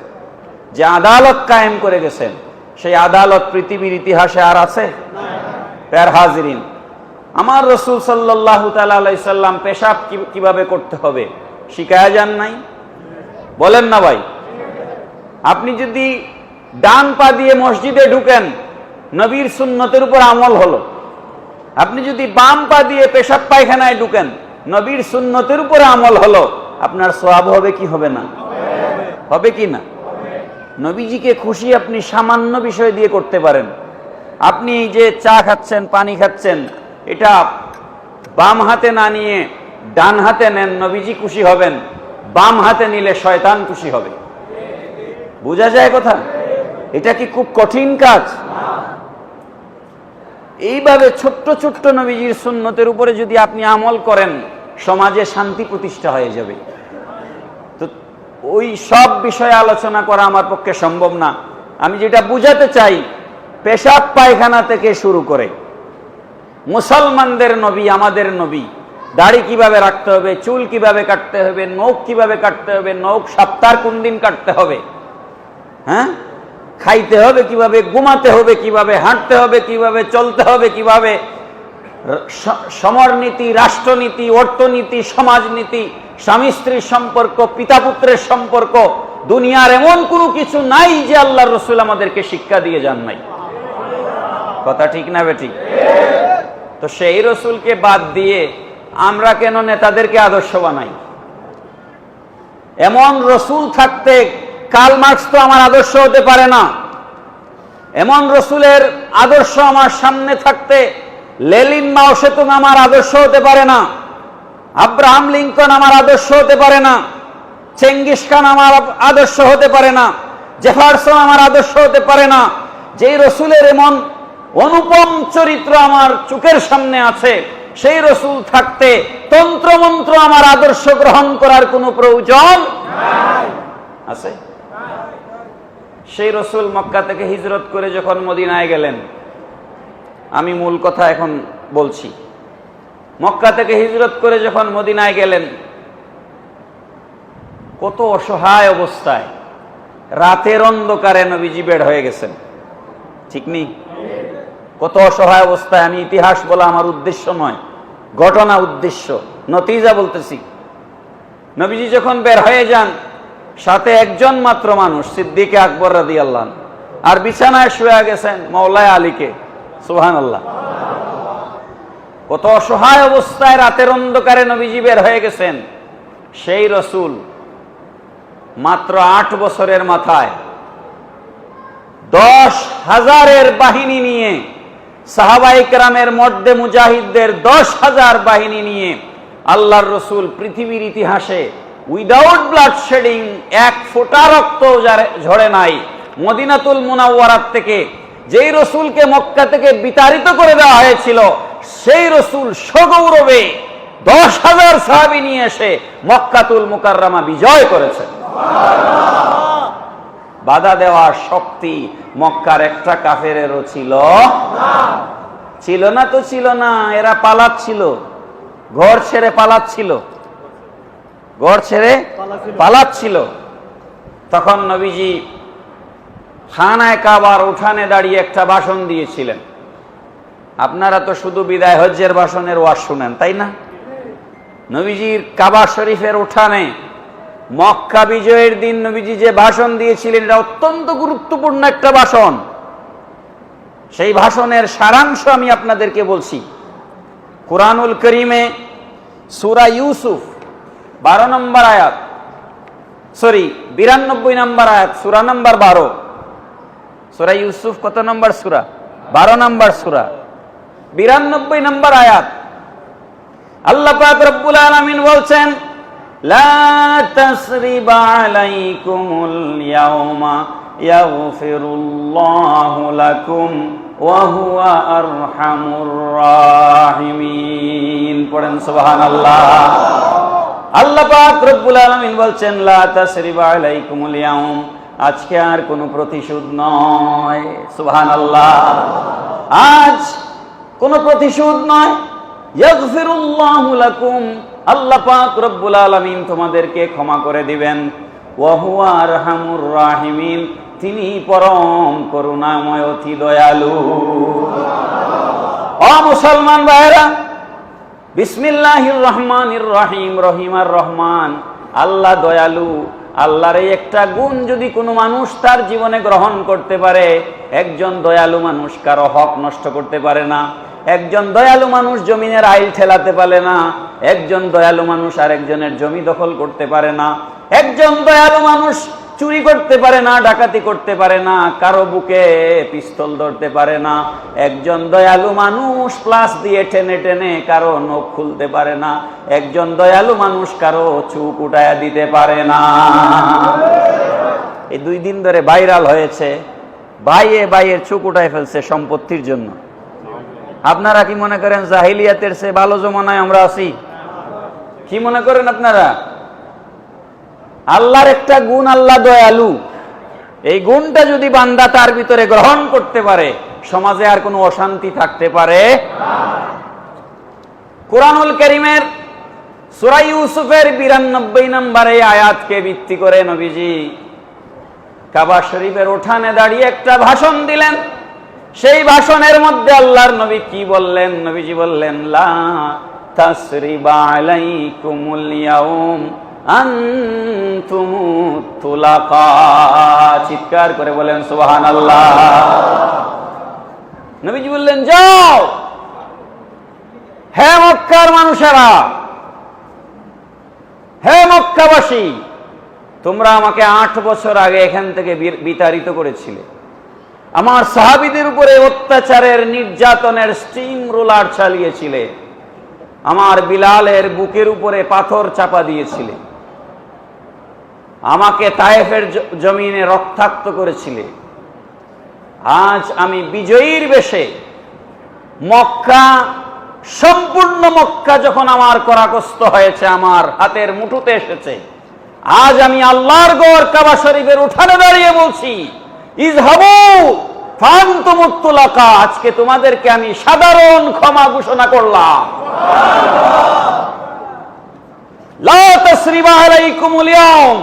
যে আদালত কায়েম করে গেছেন, সেই আদালত পৃথিবীর ইতিহাসে আর আছে? প্যার হাজিরিন, আমার রাসূল সাল্লাল্লাহু তাআলা আলাইহি সাল্লাম পেশাব কিভাবে করতে হবে শিখায়া যান নাই? বলেন না ভাই? আপনি যদি ডান পা দিয়ে মসজিদে ঢুকেন, নবীর সুন্নতের উপর আমল হলো। আপনি যদি বাম পা দিয়ে পেশাব পায়খানায় ঢুকেন, নবীর সুন্নতের উপর আমল হলো। আপনার সওয়াব হবে কি হবে না? হবে কি না? নবীজিকে খুশি আপনি সামান্য বিষয় দিয়ে করতে পারেন। আপনি এই যে চা খাচ্ছেন, পানি খাচ্ছেন, এটা বাম হাতে না নিয়ে ডান হাতে নেন, নবীজি খুশি হবেন। বাম হাতে নিলে শয়তান খুশি হবে। বোঝা যায় কথা? এটা কি খুব কঠিন কাজ? এইভাবে ছোট্ট ছোট্ট নবীজির সুন্নতের উপরে যদি আপনি আমল করেন, সমাজে শান্তি প্রতিষ্ঠা হয়ে যাবে। তো ওই সব বিষয়ে আলোচনা করা আমার পক্ষে সম্ভব না। আমি যেটা বুঝাতে চাই, পেশাব পায়খানা থেকে শুরু করে মুসলমানদের নবী, আমাদের নবী, দাড়ি কিভাবে রাখতে হবে, চুল কিভাবে কাটতে হবে, নখ কিভাবে কাটতে হবে, নখ সপ্তাহে কোন দিন কাটতে হবে, হ্যাঁ, খাইতে হবে কিভাবে, ঘুমাতে হবে কিভাবে, হাঁটতে হবে কিভাবে, চলতে হবে কিভাবে, সমরনীতি, রাষ্ট্রনীতি, অর্থনীতি, সমাজনীতি, স্বামী স্ত্রীর সম্পর্ক, পিতা পুত্রের সম্পর্ক, দুনিয়ার এমন কোনো কিছু নাই যে আল্লাহর রাসূল আমাদেরকে শিক্ষা দিয়ে যান নাই। কথা ঠিক না বেঠিক? তো সেই রাসূলকে বাদ দিয়ে আমরা কেন নেতাদেরকে আদর্শ বানাই? এমন রাসূল থাকতে কার্ল মার্কস তো আমার আদর্শ হতে পারে না। এমন রাসূলের আদর্শ আমার সামনে থাকতে লেনিন, মাও সেতুং আমার আদর্শ হতে পারে না। আব্রাহাম লিঙ্কন আমার আদর্শ হতে পারে না। চেঙ্গিস খান আমার আদর্শ হতে পারে না, জেফারসন আমার আদর্শ হতে পারে না। যেই রসুলের এমন অনুপম চরিত্র আমার চোখের সামনে আছে, সেই রসুল থাকতে তন্ত্রমন্ত্র আমার আদর্শ গ্রহণ করার কোনো প্রয়োজন আছে? সেই রসুল মক্কা থেকে হিজরত করে যখন মদিনায় গেলেন, আমি মূল কথা এখন বলছি, মক্কা থেকে হিজরত করে যখন মদিনায় গেলেন, কত অসহায় অবস্থায় রাতের অন্ধকারে নবীজি বের হয়ে গেছেন, ঠিক নেই? কত অসহায় অবস্থায়। আমি ইতিহাস বলা আমার উদ্দেশ্য নয়, ঘটনা উদ্দেশ্য, নতিজা বলতেছি। নবীজি যখন বের হয়ে যান, সাথে একজন মাত্র মানুষ, সিদ্দিকে আকবর রাদিয়াল্লাহু আনহু, আর বিছানায় শুয়ে গেছেন মাওলানা আলীকে, সুবহানাল্লাহ। কত অসহায় অবস্থায় রাতের অন্ধকারে নবীজি বের হয়ে গেছেন। সেই রসুল মাত্র 8 বছরের মাথায় 10,000-এর বাহিনী নিয়ে, সাহাবায়ে কেরামের মর্দে মুজাহিদদের 10,000 বাহিনী নিয়ে আল্লাহর রসুল পৃথিবীর ইতিহাসে উইদাউট ব্লাড শেডিং, এক ফোঁটা রক্ত ঝরে নাই, মদিনাতুল মুনাওয়ারাত থেকে যেই রসুলকে মক্কা থেকে বিতাড়িত করে দেওয়া হয়েছিল, সেই রসুল সগৌরবে 10,000 সাহাবী নিয়ে এসে মক্কাতুল মুকাররমা বিজয় করেছেন। বাধা দেওয়ার শক্তি মক্কার একটা কাফেরেরও ছিল না। তো ছিল না, এরা পালাচ্ছিল, ঘর ছেড়ে পালাচ্ছিল, ঘর ছেড়ে পালাচ্ছিল। তখন নবীজি খানায়ে কাবার উঠানে দাঁড়িয়ে একটা ভাষণ দিয়েছিলেন। আপনারা তো শুধু বিদায় হজ্জের ভাষণের ওয়াজ শুনেন, তাই না? নবীজির কাবা শরীফের উঠানে মক্কা বিজয়ের দিন নবীজি যে ভাষণ দিয়েছিলেন, এটা অত্যন্ত গুরুত্বপূর্ণ একটা ভাষণ। সেই ভাষণের সারাংশ আমি আপনাদেরকে বলছি। কুরআনুল কারীমে সূরা ইউসুফ 12 নম্বর আয়াত, 92 নম্বর আয়াত, সূরা নম্বর 12। সূরা ইউসুফ কত নম্বর সূরা? 12 নম্বর সূরা, 92 নম্বর আয়াত। আল্লাহ পাক রব্বুল আলামিন বলছেন, লা তাসরিবা আলাইকুমুল ইয়াওমা ইয়াগফিরুল্লাহু লাকুম ওয়া হুয়া আরহামুর রাহিমিন। পড়েন সুবহানাল্লাহ। আল্লাহ পাক রব্বুল আলামিন বলছেন, লা তাসরিবা আলাইকুমুল ইয়াওম, আজকে আর কোনো প্রতিশোধ নয়। সুবহানাল্লাহ। আজ কোনো প্রতিশোধ নয়। ইয়াগফিরুল্লাহু লাকুম, আল্লাহ পাক রব্বুল আলামিন তোমাদেরকে ক্ষমা করে দিবেন। ওয়া হুয়া আরহামুর রাহিমিন, তিনি পরম করুণাময়, অতি দয়ালু। ও মুসলমান ভাইরা, বিসমিল্লাহির রহমানির রহিম, রহিম আর রহমান, আল্লাহ দয়ালু। আল্লাহর এই একটা গুণ যদি কোনো মানুষ তার জীবনে গ্রহণ করতে পারে, একজন দয়ালু মানুষ কারো হক নষ্ট করতে পারে না, একজন দয়ালু মানুষ জমিনের আইল ঠেলাতে পারে না, একজন দয়ালু মানুষ আরেকজনের জমি দখল করতে পারে না, একজন দয়ালু মানুষ চুরি করতে পারে না, ডাকাতি করতে পারে না, কারো বুকে পিস্তল ধরতে পারে না, একজন দয়ালু মানুষ প্লাস দিয়ে টেনে টেনে কারো নখ খুলতে পারে না, একজন দয়ালু মানুষ কারো চুপ উঠায়া দিতে পারে না। এই 2 দিন ধরে ভাইরাল হয়েছে, ভাইয়ের চুপ উঠায় ফেলছে সম্পত্তির জন্য। আপনারা কি মনে করেন জাহিলিয়াতের চেয়ে ভালো জমানায় আমরা আছি? কি মনে করেন আপনারা? আল্লাহর একটা গুণ, আল্লাহ দয়ালু। এই গুণটা যদি বান্দা তার ভিতরে গ্রহণ করতে পারে, সমাজে আর কোনো অশান্তি থাকতে পারে না। কুরআনুল কারীমের সূরা ইউসুফের 92 নম্বর এই আয়াতকে ভিত্তি করে নবীজি কাবা শরীফের উঠানে দাঁড়িয়ে একটা ভাষণ দিলেন। সেই ভাষণের মধ্যে আল্লাহর নবী কি বললেন? নবীজি বললেন, লা তাসরিবা আলাইকুমুল ইয়াউম আনতুমুত তুলাকা। চিৎকার করে বলেন সুবহানাল্লাহ। নবীজি বললেন, যাও হে মক্কার মানুষেরা, হে মক্কাবাসী, তোমরা আমাকে 8 বছর আগে এখান থেকে বিতাড়িত করেছিলে, আমার সাহাবীদের উপরে অত্যাচারের, নির্যাতনের স্টিম রোলার চালিয়েছিলে, আমার বিলালের বুকের উপরে পাথর চাপা দিয়েছিলে, আমাকে তায়েফের জমিনে রক্তাক্ত করেছিলে, আজ আমি বিজয়ীর বেশে মক্কা, সম্পূর্ণ মক্কা যখন আমার করাকস্ত হয়েছে, আমার হাতের মুঠোতে এসেছে, আজ আমি আল্লাহর গড় কাবা শরীফের উঠানে দাঁড়িয়ে বলছি, ইযহাবু ফান্তুমুত্তুলাকা, আজকে তোমাদেরকে আমি সাধারণ ক্ষমা ঘোষণা করলাম। লা তাসরিবা আলাইকুমুল ইয়াউম,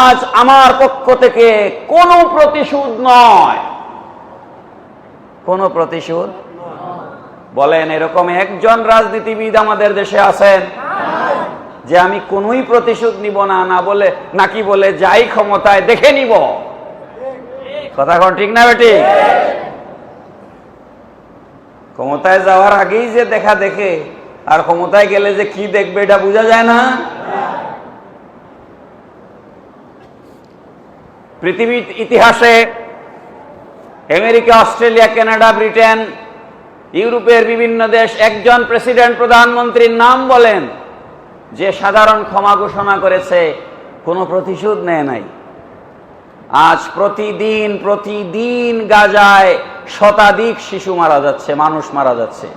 আজ আমার পক্ষ থেকে কোনো প্রতিশোধ নয়। কোনো প্রতিশোধ? বলেন, এরকম একজন রাজনীতিবিদ আমাদের দেশে আছেন যে আমি কোনোই প্রতিশোধ নিব না, না বলে নাকি বলে যাই ক্ষমতায় দেখে নিব? কথা কোন ঠিক না বেটি? ক্ষমতায় যাওয়ার আগেই যে দেখা দেখে, আর ক্ষমতায় গেলে যে কি দেখবে এটা বোঝা যায় না। পৃথিবীর ইতিহাসে আমেরিকা, অস্ট্রেলিয়া, কানাডা, ব্রিটেন, ইউরোপের বিভিন্ন দেশ একজন প্রেসিডেন্ট, প্রধানমন্ত্রীর নাম বলেন যে সাধারণ ক্ষমা ঘোষণা করেছে, কোনো প্রতিশোধ নেয় নাই। আজ প্রতিদিন গাজায় শতাধিক শিশু মারা যাচ্ছে, মানুষ মারা যাচ্ছে।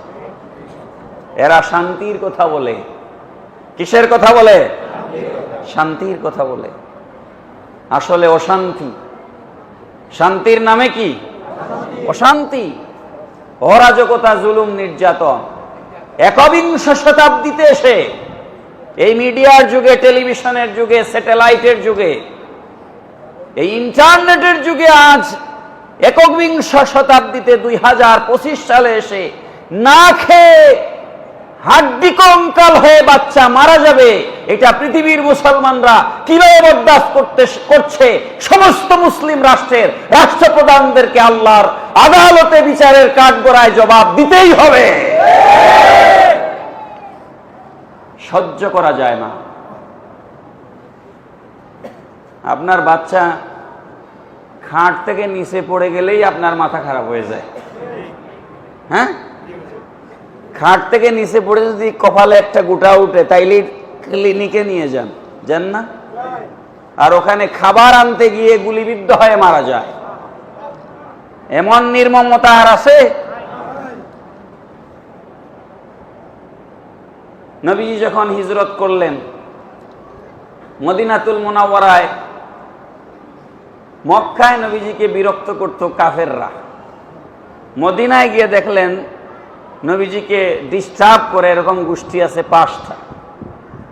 এরা শান্তির কথা বলে। কিসের কথা বলে? শান্তির কথা বলে। আসলে অশান্তি। শান্তির নামে কি? অশান্তি, অরাজকতা, জুলুম, নির্যাতন। একবিংশ শতাব্দীতে এসে এই মিডিয়ার যুগে, টেলিভিশনের যুগে, স্যাটেলাইটের যুগে, এই ইন্টারনেটের যুগে আজ একবিংশ শতাব্দীতে 2025 সালে এসে না খেয়ে হাড্ডি কঙ্কাল হয়ে বাচ্চা মারা যাবে, এটা পৃথিবীর মুসলমানরা কিভাবে বরদাস্ত করছে? সমস্ত মুসলিম রাষ্ট্রের রাষ্ট্রপ্রধানদেরকে আল্লাহর আদালতে বিচারের কাঠগড়ায় জবাব দিতেই হবে। সহ্য করা যায় না। আপনার বাচ্চা খাট থেকে নিচে পড়ে গেলেই আপনার মাথা খারাপ হয়ে যায়। হ্যাঁ, খাট থেকে নিচে পড়ে যদি কপালে একটা গোটা উঠে, তাইলে ক্লিনিকে নিয়ে যান না? আর ওখানে খাবার আনতে গিয়ে গুলিবিদ্ধ হয়ে মারা যায়। এমন নির্মমতা আর আছে? নবীজি যখন হিজরত করলেন মদিনাতুল মুনাওয়ারায়, মক্কায় নবীজিকে বিরক্ত করত কাফেররা। মদিনায় গিয়ে দেখলেন নবীজিকে ডিস্টার্ব করে এরকম গোষ্ঠী আছে 5টা।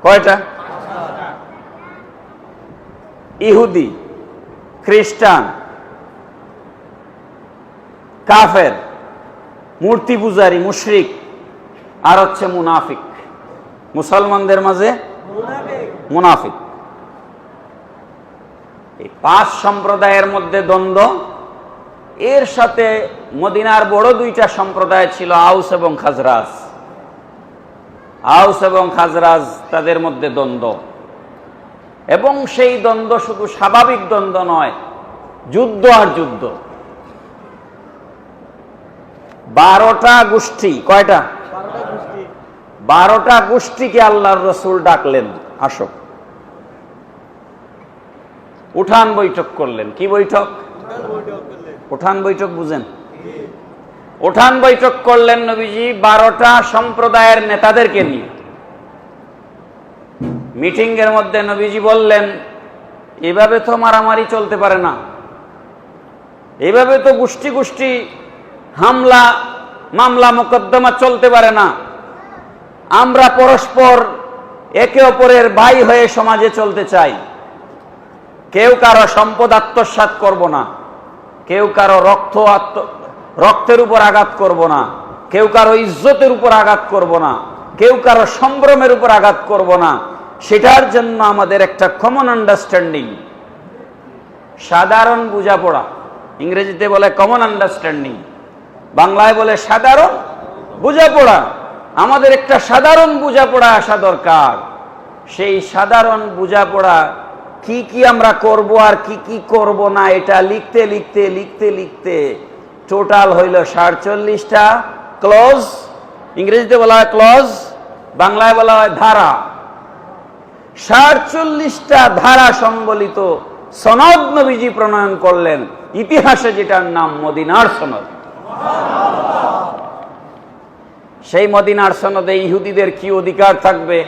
কয়টা? ইহুদি, খ্রিস্টান, কাফের, মূর্তি পূজারী, মুশরিক, আর হচ্ছে মুনাফিক। মুসলমানদের মাঝে মুনাফিক। এই 5 সম্প্রদায়ের মধ্যে দ্বন্দ্ব। এর সাথে মদিনার বড় 2টা সম্প্রদায় ছিল, আউস এবং খাজরাজ। আউস এবং খাজরাজ, তাদের মধ্যে দ্বন্দ্ব। এবং সেই দ্বন্দ্ব শুধু স্বাভাবিক দ্বন্দ্ব নয়, যুদ্ধ আর যুদ্ধ। 12টা গোষ্ঠী। কয়টা? 12টা গোষ্ঠীকে আল্লাহর রাসূল ডাকলেন, আসো। উঠান বৈঠক করলেন। কি বৈঠক? উঠান বৈঠক বুঝেন? উঠান বৈঠক করলেন নবীজি 12টা সম্প্রদায়ের নেতাদেরকে নিয়ে। মিটিং এর মধ্যে নবীজি বললেন, এভাবে তো মারামারি চলতে পারে না, এভাবে তো গোষ্ঠী গোষ্ঠী হামলা, মামলা, মোকদ্দমা চলতে পারে না। আমরা পরস্পর একে অপরের ভাই হয়ে সমাজে চলতে চাই। কেউ কারো সম্পদ আত্মসাৎ করব না, কেউ কারো রক্তের উপর আঘাত করব না, কেউ কারো ইজ্জতের উপর আঘাত করব না, কেউ কারো সম্ভ্রমের উপর আঘাত করব না। সেটার জন্য আমাদের একটা কমন আন্ডারস্ট্যান্ডিং, সাধারণ বোঝাপড়া, ইংরেজিতে বলে কমন আন্ডারস্ট্যান্ডিং, বাংলায় বলে সাধারণ বোঝাপড়া। আমাদের একটা সাধারণ বোঝাপড়া আসা দরকার। সেই সাধারণ বোঝাপড়া কি কি আমরা করব আর কি কি করব না, এটা লিখতে লিখতে লিখতে লিখতে টোটাল হইল 47টা ক্লজ। ইংরেজিতে বলা হয় ক্লজ, বাংলায় বলা হয় ধারা। 47টা ধারা সম্বলিত সনদ নবীজি প্রণয়ন করলেন, ইতিহাসে যেটার নাম মদিনার সনদ। সেই মদিনার সনদে ইহুদিদের কি অধিকার থাকবে,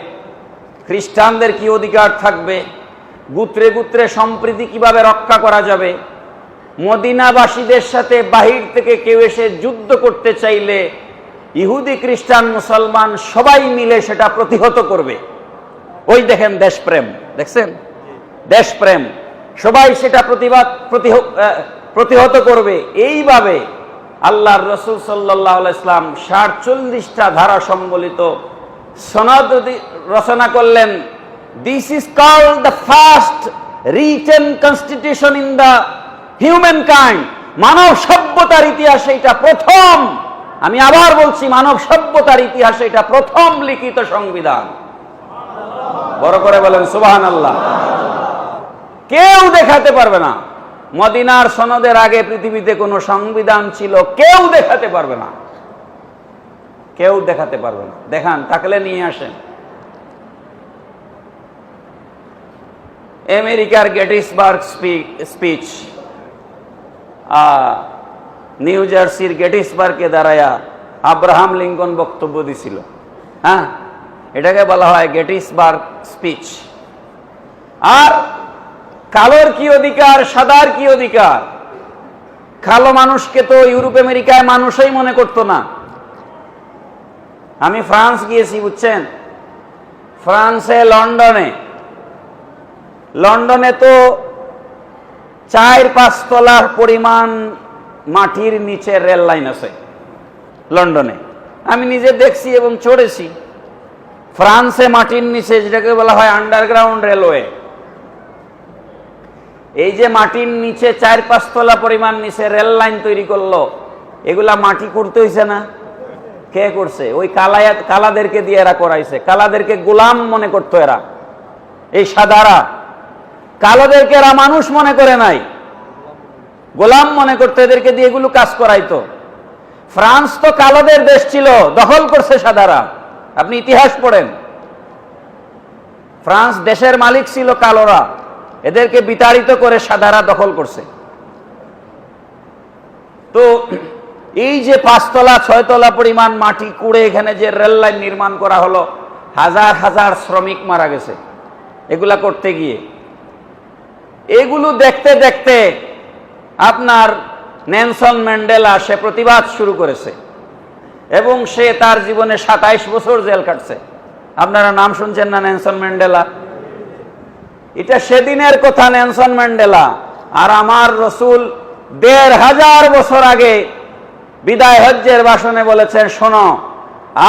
খ্রিস্টানদের কি অধিকার থাকবে, গোত্রে গোত্রে সম্প্রীতি কিভাবে রক্ষা করা যাবে, মদিনাবাসীদের সাথে বাহির থেকে কেউ এসে যুদ্ধ করতে চাইলে ইহুদি খ্রিস্টান মুসলমান সবাই মিলে সেটা প্রতিহত করবে। ওই দেখেন দেশপ্রেম, দেখছেন দেশপ্রেম, সবাই সেটা প্রতিহত করবে। এইভাবে আল্লাহর রাসূল সাল্লাল্লাহু আলাইহি ওয়াসাল্লাম 47টা ধারা সম্বলিত সনদ রচনা করলেন। This is called the first written constitution in the human kind. মানব সভ্যতার ইতিহাসে এটা প্রথম, আমি আবার বলছি, মানব সভ্যতার ইতিহাসে এটা প্রথম লিখিত সংবিধান। বড় করে বলেন সুবহানাল্লাহ। কেউ দেখাতে পারবে না মদিনার সনদের আগে পৃথিবীতে কোনো সংবিধান ছিল, কেউ দেখাতে পারবে না, কেউ দেখাতে পারবে না। দেখান, থাকলে নিয়ে আসেন। আমেরিকার গেটিসবার্গ স্পিচ, নিউ জার্সির গেটিসবার্গে দাঁড়ায়া আব্রাহাম লিঙ্কন বক্তব্য দিছিল। হ্যাঁ, এটাকে বলা হয় গেটিসবার্গ স্পিচ। আর কালোর কি অধিকার, সাদার কি অধিকার? কালো মানুষকে তো ইউরোপ আমেরিকায় মানুষই মনে করতো না। আমি ফ্রান্স গিয়েছি, বুঝছেন, ফ্রান্সে লন্ডনে তো 4-5 তলার পরিমাণ মাটির নিচে রেল লাইন আছে লন্ডনে। আমি নিজে দেখছি এবং চড়েছি। ফ্রান্সে মাটির নিচে, যেটাকে বলা হয় আন্ডারগ্রাউন্ড রেলওয়ে, এই যে মাটির নিচে 4-5 তলা পরিমাণ নিচে রেল লাইন তৈরি করলো, এগুলা মাটি করতে হয়েছে না? কে করছে? ওই কালাদেরকে দিয়ে এরা করাইছে। কালাদেরকে গোলাম মনে করতো এরা, এই সাদারা। কালোদেরকে এরা মানুষ মনে করে নাই, গোলাম মনে করতো, এদেরকে দিয়ে এগুলো কাজ করাইতো। ফ্রান্স তো কালোদের দেশ ছিল, দখল করছে সাদারা। আপনি ইতিহাস পড়েন, ফ্রান্স দেশের মালিক ছিল কালোরা, এদেরকে বিতাড়িত করে সাদারা দখল করছে। তো এই যে 5 তলা 6 তলা পরিমাণ মাটি কুড়ে এখানে যে রেল লাইন নির্মাণ করা হলো, হাজার হাজার শ্রমিক মারা গেছে এগুলা করতে গিয়ে। এগুলো দেখতে দেখতে আপনার নেলসন ম্যান্ডেলা সে প্রতিবাদ শুরু করেছে এবং সে তার জীবনে 27 বছর জেল কাটছে। আপনারা নাম শুনছেন না, নেলসন ম্যান্ডেলা? এটা সেদিনের কথা, নেলসন ম্যান্ডেলা। আর আমার রসুল 1500 বছর আগে বিদায় হজ্জের ভাষণে বলেছেন, শোনো,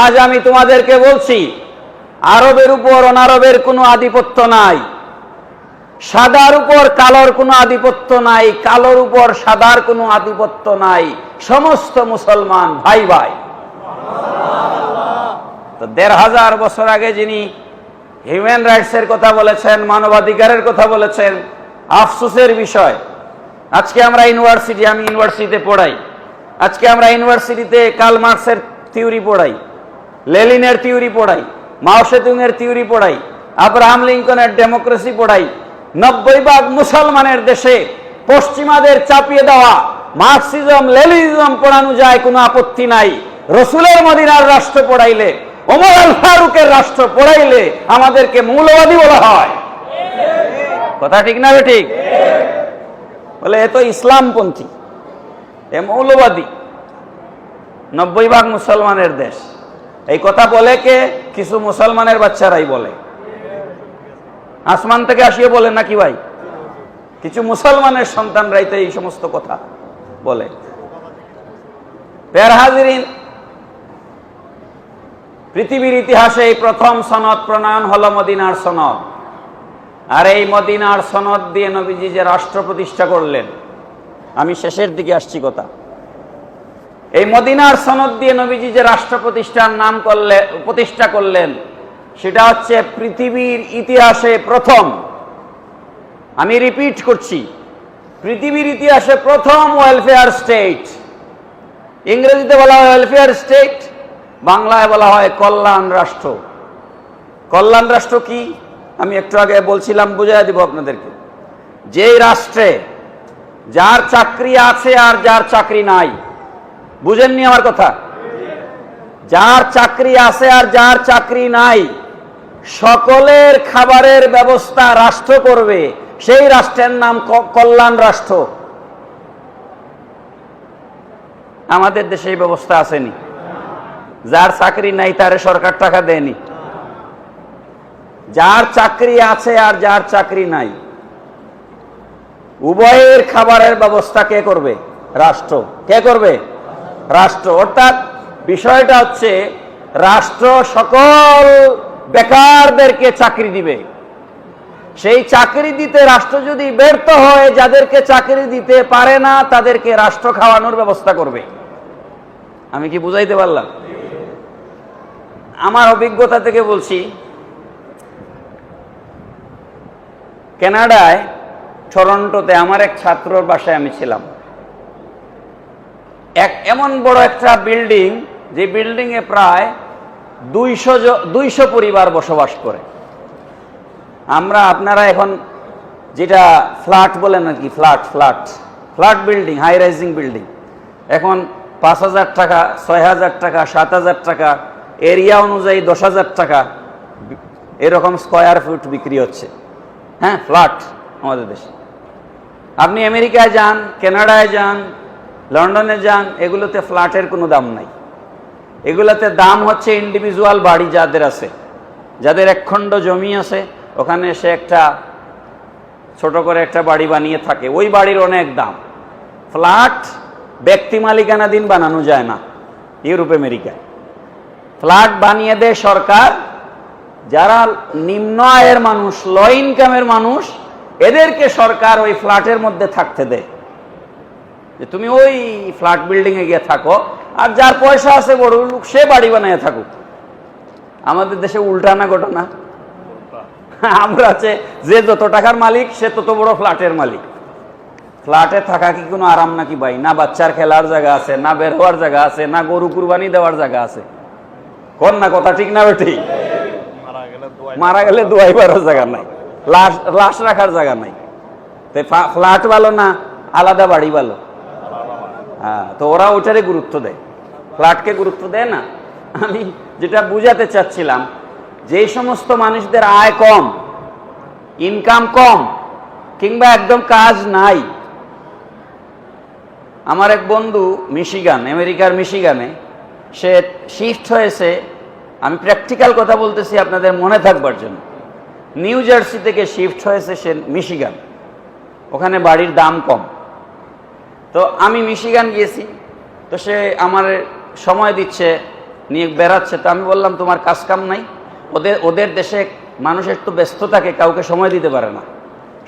আজ আমি তোমাদেরকে বলছি, আরবের উপর অনারবের কোনো আধিপত্য নাই, সাদার উপর কালোর কোনো আধিপত্য নাই, কালোর উপর সাদার কোনো আধিপত্য নাই, সমস্ত মুসলমান ভাই ভাই। তো 1500 বছর আগে যিনি হিউম্যান রাইটসের কথা বলেছেন, মানবাধিকারের কথা বলেছেন, আফসোসের বিষয় আজকে আমরা আমি ইউনিভার্সিটিতে পড়াই, আজকে আমরা ইউনিভার্সিটিতে কার্ল মার্কসের থিওরি পড়াই, লেনিনের থিওরি পড়াই, মাও সেতুংয়ের থিওরি পড়াই, আব্রাহাম লিঙ্কনের ডেমোক্রেসি পড়াই। 90% মুসলমানের দেশে পশ্চিমাদের চাপিয়ে দেওয়া মার্কসিজম লেনিনিজম পড়ানো যায়, কোনো আপত্তি নাই। রসুলের মদিনার রাষ্ট্র পড়াইলে, ওমর আল ফারুকের রাষ্ট্র পড়াইলে আমাদেরকে মৌলবাদী বলা হয়। কথা ঠিক না? ঠিক বলে এ তো ইসলামপন্থী, এ মৌলবাদী। 90% মুসলমানের দেশ। এই কথা বলে কে? কিছু মুসলমানের বাচ্চারাই বলে। আসমান থেকে আসিয়ে বলে নাকি ভাই? কিছু মুসলমানের সন্তানরাই তো এই সমস্ত কথা বলে। প্যার হাজিরিন, পৃথিবীর ইতিহাসে এই প্রথম সনদ প্রণয়ন হলো মদিনার সনদ। আর এই মদিনার সনদ দিয়ে নবীজি যে রাষ্ট্র প্রতিষ্ঠা করলেন, আমি শেষের দিকে আসছি কথা, এই মদিনার সনদ দিয়ে নবীজি যে রাষ্ট্র প্রতিষ্ঠা করলেন, সেটা হচ্ছে পৃথিবীর ইতিহাসে প্রথম। আমি রিপিট করছি, পৃথিবীর ইতিহাসে প্রথম ওয়েলফেয়ার স্টেট। ইংরেজিতে বলা হয় ওয়েলফেয়ার স্টেট, বাংলায় বলা হয় কল্যাণ রাষ্ট্র। কল্যাণ রাষ্ট্র কি? আমি একটু আগে বলছিলাম, বুঝাই দিব আপনাদেরকে, যেই রাষ্ট্রে যার চাকরি আছে আর যার চাকরি নাই, বুঝেননি আমার কথা? যার চাকরি আছে আর যার চাকরি নাই, সকলের খাবারের ব্যবস্থা রাষ্ট্র করবে, সেই রাষ্ট্রের নাম কল্যাণ রাষ্ট্র। আমাদের দেশে এই ব্যবস্থা আসেনি। যার চাকরি নাই তারে সরকার টাকা দেয়নি। যার চাকরি আছে আর যার চাকরি নাই, উভয়ের খাবারের ব্যবস্থা কে করবে? রাষ্ট্র। কে করবে? রাষ্ট্র। অর্থাৎ বিষয়টা হচ্ছে, রাষ্ট্র সকল বেকারদেরকে চাকরি দিবে। সেই চাকরি দিতে রাষ্ট্র যদি ব্যর্থ হয়, যাদেরকে চাকরি দিতে পারে না তাদেরকে রাষ্ট্র খাওয়ানোর ব্যবস্থা করবে। আমি কি বুঝাইতে পারলাম? আমার অভিজ্ঞতা থেকে বলছি, কানাডায় টরন্টোতে আমার এক ছাত্রর বাসায় আমি ছিলাম। এমন বড় একটা বিল্ডিং, যে বিল্ডিং এ প্রায় 200 পরিবার বসবাস করে। আপনারা এখন যেটা ফ্ল্যাট বলেন আর কি, flat building, high rising building, এখন 5,000 টাকা, 6,000 টাকা, 7,000 টাকা, এরিয়া অনুযায়ী 10,000 টাকা এরকম স্কয়ার ফুট বিক্রি হচ্ছে। হ্যাঁ, ফ্ল্যাট আমাদের দেশে। আপনি আমেরিকায় যান, কানাডায় যান, লন্ডনে যান, এগুলোতে ফ্ল্যাটের কোনো দাম নাই। এগুলোতে দাম হচ্ছে ইন্ডিভিজুয়াল বাড়ি যাদের আছে, যাদের একখণ্ড জমি আছে, ওখানে সে একটা ছোট করে একটা বাড়ি বানিয়ে থাকে, ওই বাড়ির অনেক দাম। ফ্ল্যাট ব্যক্তি মালিকানাধীন বানানো যায় না ইউরোপ আমেরিকায়। ফ্ল্যাট বানিয়ে দেয় সরকার। যারা নিম্ন আয়ের মানুষ, লো ইনকামের মানুষ, এদেরকে সরকার ওই ফ্ল্যাটের মধ্যে থাকতে দেয়, যে তুমি ওই ফ্ল্যাট বিল্ডিং এ গিয়ে থাকো, আর যার পয়সা আছে বড় লোক, সে বাড়ি বানিয়ে থাকুক। আমাদের দেশে উল্টা না ঘটনা? আমরা আছে যে যত টাকার মালিক সে তত বড় ফ্ল্যাটের মালিক। ফ্ল্যাটে থাকা কি কোনো আরাম নাকি ভাই? না বাচ্চার খেলার জায়গা আছে, না বের হওয়ার জায়গা আছে, না গরু কুরবানি দেওয়ার জায়গা আছে। কোন না কথা ঠিক না বেঠিক? মারা গেলে দোয়াইবারও জায়গা নাই, লাশ রাখার জায়গা নাই। ফ্ল্যাট ভালো না আলাদা বাড়ি ভালো? হ্যাঁ, তো ওরা ওটারে গুরুত্ব দেয়, ফ্ল্যাটকে গুরুত্ব দেয় না। আমি যেটা বুঝাতে চাচ্ছিলাম, যেই সমস্ত মানুষদের আয় কম, ইনকাম কম, কিংবা একদম কাজ নাই। আমার এক বন্ধু মিশিগান, আমেরিকার মিশিগানে, সে শিফট হয়েছে, আমি প্র্যাকটিক্যাল কথা বলতেছি আপনাদের মনে থাকবার জন্য, নিউ জার্সি থেকে শিফট হয়েছে সে মিশিগান। ওখানে বাড়ির দাম কম। তো আমি মিশিগান গিয়েছি, তো সে আমার সময় দিচ্ছে, নিয়ে বেড়াচ্ছে। তো আমি বললাম, তোমার কাজ কাম নাই? ওদের দেশে মানুষের তো ব্যস্ত থাকে, কাউকে সময় দিতে পারে না।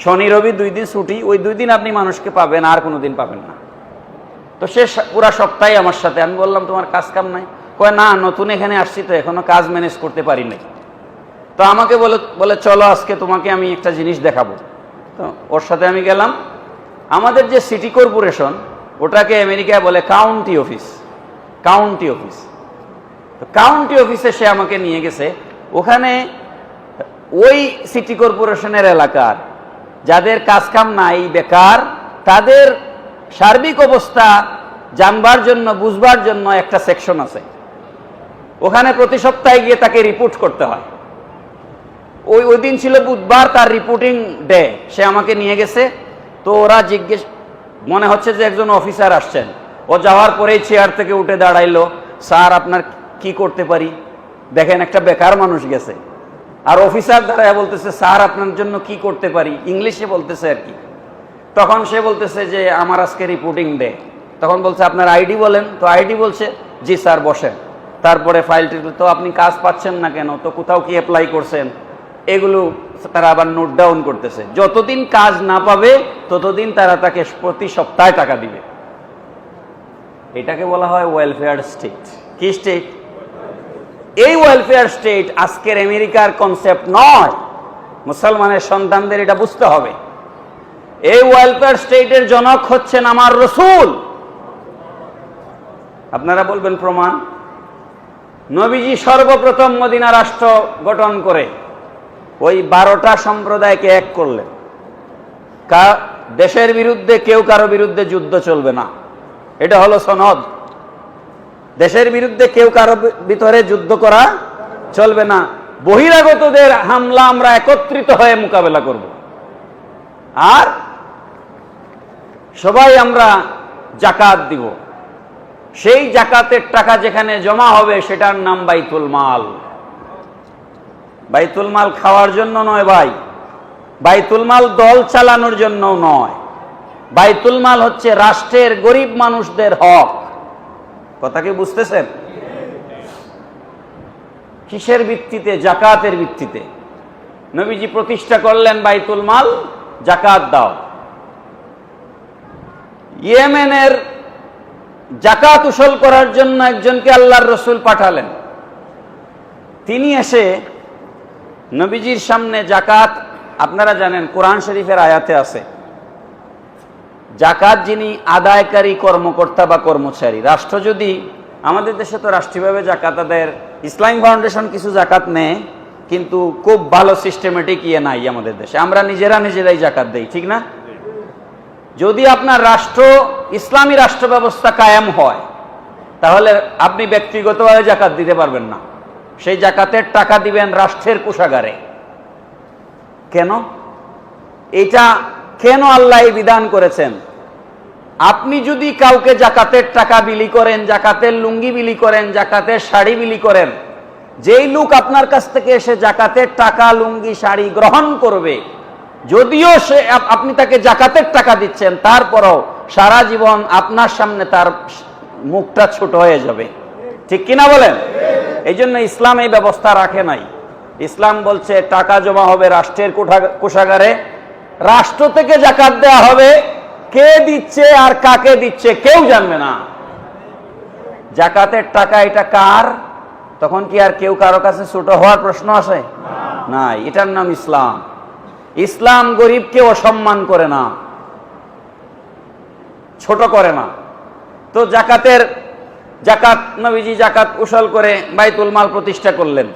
শনি রবি 2 দিন ছুটি, ওই 2 দিন আপনি মানুষকে পাবেন, আর কোনো দিন পাবেন না। তো সে পুরা সপ্তাহে আমার সাথে। আমি বললাম, তোমার কাজ কাম নাই? কয়, না, নতুন এখানে আসছি তো এখনো কাজ ম্যানেজ করতে পারি নাই। তো আমাকে বলে চলো আজকে তোমাকে আমি একটা জিনিস দেখাবো। তো ওর সাথে আমি গেলাম। আমাদের যে সিটি কর্পোরেশন, ওটাকে আমেরিকায় বলে কাউন্টি অফিস। County office. তো কাউন্টি অফিসে সে আমাকে নিয়ে গেছে। ওখানে ওই সিটি কর্পোরেশনের এলাকার যাদের কাজ কাম নাই, বেকার, তাদের সার্বিক অবস্থা জানবার জন্য, বুঝবার জন্য একটা সেকশন আছে। ওখানে প্রতি সপ্তাহে গিয়ে তাকে রিপোর্ট করতে হয়। ওই দিন ছিল বুধবার, তার রিপোর্টিং ডে। সে আমাকে নিয়ে গেছে। তো ওরা জিজ্ঞেস, মনে হচ্ছে যে একজন অফিসার আসছেন। ও যাওয়ার পরেই চেয়ার থেকে উঠে দাঁড়াইলো, স্যার আপনার কি করতে পারি? দেখেন একটা বেকার মানুষ গেছে, আর অফিসার দাঁড়ায় বলতেছে, স্যার আপনার জন্য কি করতে পারি? ইংলিশে বলতেছে আর কি। তখন সে বলতেছে যে আমার আজকে রিপোর্টিং ডে। তখন বলছে, আপনার আইডি বলেন। তো আইডি বলছে, জি স্যার বসেন। তারপরে ফাইলটি, তো আপনি কাজ পাচ্ছেন না কেন? তো কোথাও কি অ্যাপ্লাই করছেন? এগুলো তারা আবার নোট ডাউন করতেছে। যতদিন কাজ না পাবে ততদিন তারা তাকে প্রতি সপ্তাহে টাকা দিবে। এটাকে বলা হয় ওয়েলফেয়ার স্টেট। কি স্টেট? এই ওয়েলফেয়ার স্টেট আজকের আমেরিকার কনসেপ্ট নয়। মুসলমানের সন্তানদের এটা বুঝতে হবে। এই ওয়েলফেয়ার স্টেটের জনক হচ্ছেন আমার রসূল। আপনারা বলবেন প্রমাণ? নবীজি সর্বপ্রথম মদিনা রাষ্ট্র গঠন করে ওই 12টা সম্প্রদায়কে এক করলেন। দেশের বিরুদ্ধে কেউ কারো বিরুদ্ধে যুদ্ধ চলবে না, এটা হলো সনদ। দেশের বিরুদ্ধে কেউ কারো ভিতরে যুদ্ধ করা চলবে না, বহিরাগতদের হামলা আমরা একত্রিত হয়ে মোকাবেলা করব। আর সবাই আমরা জাকাত দিব, সেই জাকাতের টাকা যেখানে জমা হবে সেটার নাম বাইতুল মাল। বাইতুল মাল খাওয়ার জন্য নয় ভাই, বাইতুল মাল দল চালানোর জন্য নয়, বাইতুল মাল হচ্ছে রাষ্ট্রের গরিব মানুষদের হক। কথা কি বুঝতেছেন? কিসের ভিত্তিতে? জাকাতের ভিত্তিতে নবীজি প্রতিষ্ঠা করলেন বাইতুল মাল, জাকাত দাও। ইয়েমেনের জাকাত উসুল করার জন্য একজনকে আল্লাহর রসুল পাঠালেন। তিনি এসে নবীজির সামনে জাকাত, আপনারা জানেন কোরআন শরীফের আয়াতে আছে, জাকাত যিনি আদায়কারী কর্মকর্তা বা কর্মচারী, রাষ্ট্র যদি, আমাদের দেশে তো রাষ্ট্রীয়ভাবে জাকাত আদায়ের, ইসলামিক ফাউন্ডেশন কিছু জাকাত নেয়, কিন্তু খুব ভালো সিস্টেমেটিক ইয়ে নাই আমাদের দেশে, আমরা নিজেরাই জাকাত দেই, ঠিক না? যদি আপনার রাষ্ট্র ইসলামী রাষ্ট্র ব্যবস্থা কায়েম হয়, তাহলে আপনি ব্যক্তিগতভাবে জাকাত দিতে পারবেন না, সেই জাকাতের টাকা দিবেন রাষ্ট্রের কোষাগারে। কেন? এটা কেন আল্লাহ এই বিধান করেছেন? আপনি যদি কাউকে জাকাতের টাকা বিলি করেন, জাকাতের লুঙ্গি বিলি করেন, জাকাতের শাড়ি বিলি করেন, যেই লোক আপনার কাছ থেকে এসে জাকাতের টাকা, লুঙ্গি, শাড়ি গ্রহণ করবে, যদিও সে আপনি তাকে জাকাতের টাকা দিচ্ছেন, তারপরও সারা জীবন আপনার সামনে তার মুখটা ছোট হয়ে যাবে, ঠিক কিনা বলেন? এই জন্য ইসলাম এই ব্যবস্থা রাখে নাই। ইসলাম বলছে টাকা জমা হবে রাষ্ট্রের কোষাগারে, রাষ্ট্র থেকে জাকাত দেওয়া হবে, কে দিচ্ছে আর কাকে দিচ্ছে কেউ জানবে না। জাকাতের টাকা এটা কার? তখন কি আর কেউ কারো কাছে ছোট হওয়ার প্রশ্ন আসে? নাই, এটার নাম ইসলাম। ইসলাম গরিবকে অসম্মান করে না, ছোট করে না। তো জাকাত নবীজি জাকাত উসুল করে বাইতুল মাল প্রতিষ্ঠা করলেন।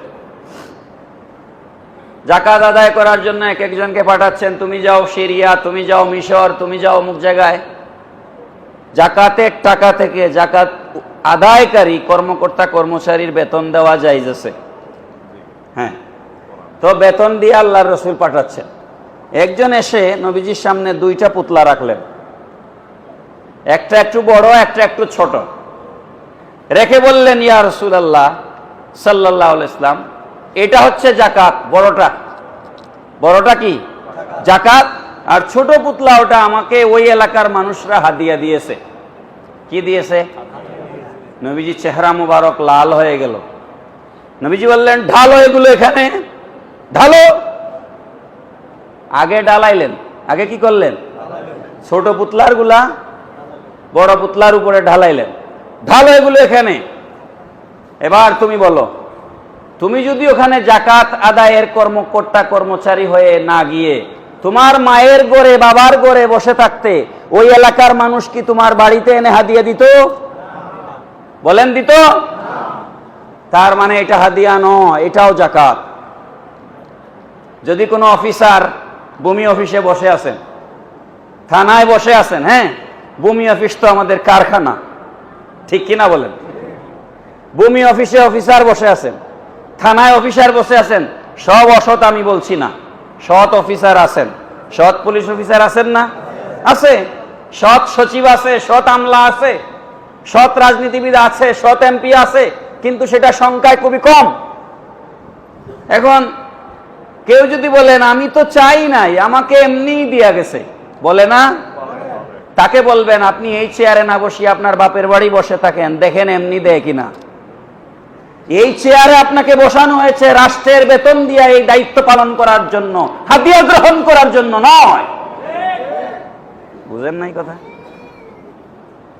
জাকাত আদায় করার জন্য এক একজনকে পাঠাচ্ছেন, তুমি যাও সিরিয়া, তুমি যাও মিশর, তুমি যাও অমুক জায়গায়। জাকাতের টাকা থেকে জাকাত আদায়কারী কর্মকর্তা কর্মচারীর বেতন দেওয়া জায়েজ আছে, হ্যাঁ। তো বেতন দিয়ে আল্লাহর রসুল পাঠাচ্ছেন। একজন এসে নবীজির সামনে 2টা পুতলা রাখলেন, একটা একটু বড়, একটা একটু ছোট, রেখে বললেন, ইয়া রাসূলুল্লাহ সাল্লাল্লাহু আলাইহি ওয়াসাল্লাম, এটা হচ্ছে জাকাত, বড়টা কি জাকাত, আর ছোট পুতলা ওটা আমাকে ওই এলাকার মানুষরা হাদিয়া দিয়েছে। কি দিয়েছে? নবীজি চেহারা মুবারক লাল হয়ে গেল। নবীজি বললেন, ঢালো এগুলো এখানে, ঢালো। আগে ঢালাইলেন, আগে কি করলেন? ছোট পুতলার গুলা বড় পুতলার উপরে ঢালাইলেন, ঢালো এগুলো এখানে। এবার তুমি বলো, তুমি যদি ওখানে জাকাত আদায়ের কর্মকর্তা কর্মচারী হয়ে না গিয়ে তোমার মায়ের ঘরে, বাবার ঘরে বসে থাকতে, ওই এলাকার মানুষ কি তোমার বাড়িতে এনে হাদিয়া দিত? বলেন দিত? তার মানে এটা হাদিয়া নয়, এটাও জাকাত। যদি কোনো অফিসার ভূমি অফিসে বসে আছেন, থানায় বসে আছেন, হ্যাঁ, ভূমি অফিস তো আমাদের কারখানা, ঠিক কিনা বলেন? ভূমি অফিসে অফিসার বসে আছেন, থানায় অফিসার বসে আছেন, সব অসৎ আমি বলছি না, সৎ অফিসার আছেন, সৎ পুলিশ অফিসার আছেন না? আছে। সৎ সচিব আছে, সৎ আমলা আছে, সৎ রাজনীতিবিদ আছে, সৎ এমপি আছে, কিন্তু সেটা সংখ্যায় খুবই কম। এখন কেউ যদি বলেন আমি তো চাই নাই, আমাকে এমনিই দিয়া গেছে, বলে না? তাকে বলবেন, আপনি এই চেয়ারে না বসিয়ে আপনার বাপের বাড়ি বসে থাকেন, দেখেন এমনি দেয় কিনা। এই চেয়ারে আপনাকে বসানো হয়েছে রাষ্ট্রের বেতন দিয়ে এই দায়িত্ব পালন করার জন্য, হাদিয়া গ্রহণ করার জন্য নয়। বুঝেন নাই কথা?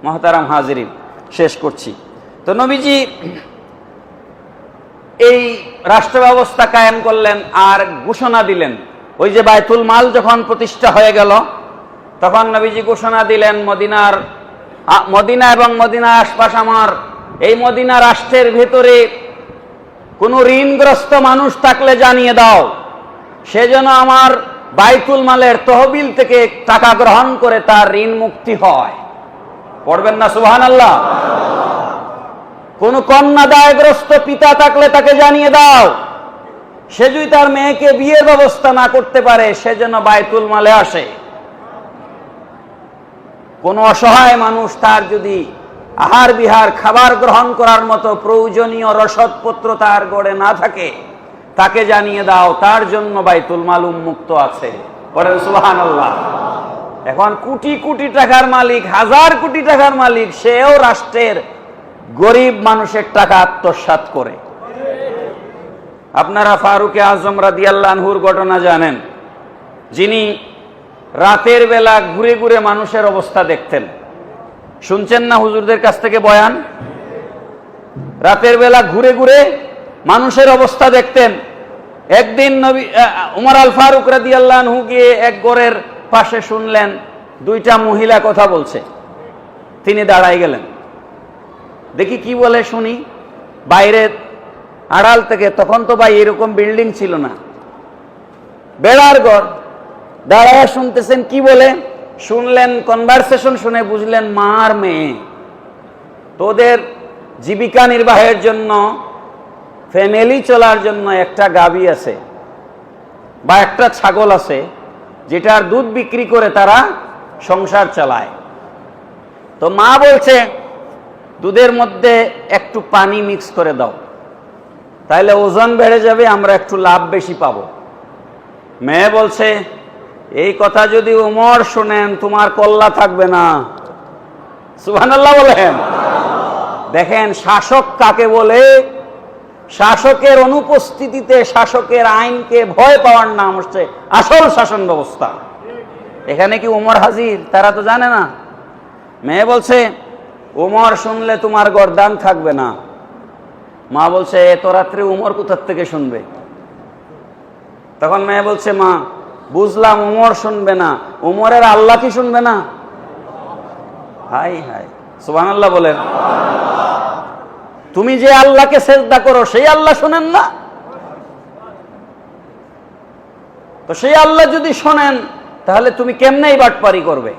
মহতারাম হাজিরিন, শেষ করছি। তো নবীজি এই রাষ্ট্র ব্যবস্থা কায়েম করলেন আর ঘোষণা দিলেন। ওই যে বাইতুল মাল যখন প্রতিষ্ঠা হয়ে গেল, তখন নবীজি ঘোষণা দিলেন, মদিনা এবং মদিনা আশপাশ আমার এই মদিনা রাষ্ট্রের ভেতরে কোন ঋণগ্রস্ত মানুষ থাকলে জানিয়ে দাও, সে যেন আমার বাইতুল মালের তহবিল থেকে টাকা গ্রহণ করে তার ঋণ মুক্তি হয়। পড়বেন না সুবহানাল্লাহ? কোন কন্যা দায়গ্রস্ত পিতা থাকলে তাকে জানিয়ে দাও, সে যদি তার মেয়েকে বিয়ের ব্যবস্থা না করতে পারে সে যেন বাইতুল মালে আসে। কোন অসহায় মানুষ তার যদি আহার বিহার খাবার গ্রহণ করার মতো প্রয়োজনীয় রসদপত্র তার গড়ে না থাকে তাকে জানিয়ে দাও, তার জন্য বাইতুল মাল উন্মুক্ত আছে। বলেন সুবহানাল্লাহ। এখন কোটি কোটি টাকার মালিক, হাজার কোটি টাকার মালিক, সেও রাষ্ট্রের গরিব মানুষের টাকা আত্মসাৎ করে। আপনারা ফারুকে আজম রাদিয়াল্লাহু আনহুর ঘটনা জানেন, যিনি রাতের বেলা ঘুরে ঘুরে মানুষের অবস্থা দেখতেন। শুনছেন না হুজুরদের কাছ থেকে বয়ান? রাতের বেলা ঘুরে ঘুরে মানুষের অবস্থা দেখতেন। একদিন নবী উমর আল ফারুক রাদিয়াল্লাহু আনহু গিয়ে এক ঘরের পাশে শুনলেন দুইটা মহিলা কথা বলছে। তিনি দাঁড়াই গেলেন, দেখি কি বলে শুনি। বাইরে আড়াল থেকে, তখন তো ভাই এরকম বিল্ডিং ছিল না, বেড়ার ঘর, দাঁড়ায় শুনতেছেন কি বলে। শুনলেন কনভারসেশন, শুনে বুঝলেন মা আর মেয়ে। তোদের জীবিকা নির্বাহের জন্য, ফ্যামিলি চলার জন্য একটা গাভী আছে বা একটা ছাগল আছে, যেটার দুধ বিক্রি করে তারা সংসার চালায়। তো মা বলছে দুধের মধ্যে একটু পানি মিক্স করে দাও, তাহলে ওজন বেড়ে যাবে, আমরা একটু লাভ বেশি পাবো। মেয়ে বলছে এই কথা যদি উমর শোনেন তোমার কল্লা থাকবে না। সুবহানাল্লাহ বলেন। দেখেন শাসক কাকে বলে? শাসকের অনুপস্থিতিতে শাসকের আইনকে ভয় পাওয়ার নাম হচ্ছে আসল শাসন ব্যবস্থা। এখানে কি উমর হাজির? তারা তো জানে না। মেয়ে বলছে উমর শুনলে তোমার গর্দান থাকবে না। মা বলছে এত রাত্রে উমর কোথার থেকে শুনবে? তখন মেয়ে বলছে মা বুঝলাম উমর শুনবে না, উমরের আল্লাহ কি শুনবে না? হাই হাই, সুবহানাল্লাহ বলেন। তুমি যে আল্লাহকে সেজদা করো সেই আল্লাহ শোনেন না? তো সেই আল্লাহ যদি শোনেন তাহলে তুমি কেমনে বাটপারি করবে?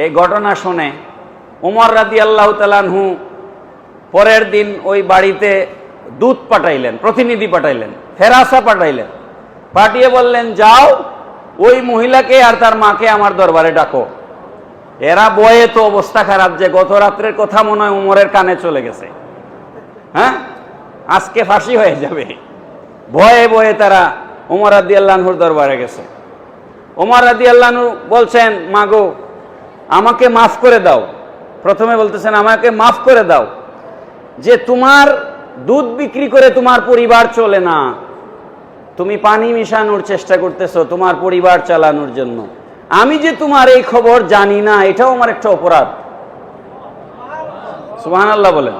এই ঘটনা শুনে উমর রাদিয়াল্লাহু তাআলা আনহু পরের দিন ওই বাড়িতে দূত পাঠাইলেন, প্রতিনিধি পাঠাইলেন, ফেরাসা পাঠাইলেন। পাঠিয়ে বললেন যাও ওই মহিলাকে আর তার মাকে আমার দরবারে ডাকো। এরা বয়ে তো অবস্থা খারাপ, যে গত রাত্রের কথা মনে হয় উমরের কানে চলে গেছে, হ্যাঁ আজকে ফাঁসি হয়ে যাবে। ভয়ে ভয়ে তারা উমর রাদিয়াল্লাহু আনহুর দরবারে গেছে। উমর রাদিয়াল্লাহু আনহু বলছেন মাগো আমাকে মাফ করে দাও। প্রথমে বলতেছেন আমাকে মাফ করে দাও, যে তোমার দুধ বিক্রি করে তোমার পরিবার চলে না, তুমি পানি মিশানোর চেষ্টা করতেছো তোমার পরিবার চালানোর জন্য। আমি যে তোমার এই খবর জানি না এটাও আমার একটা অপরাধ। সুবহানাল্লাহ বলেন।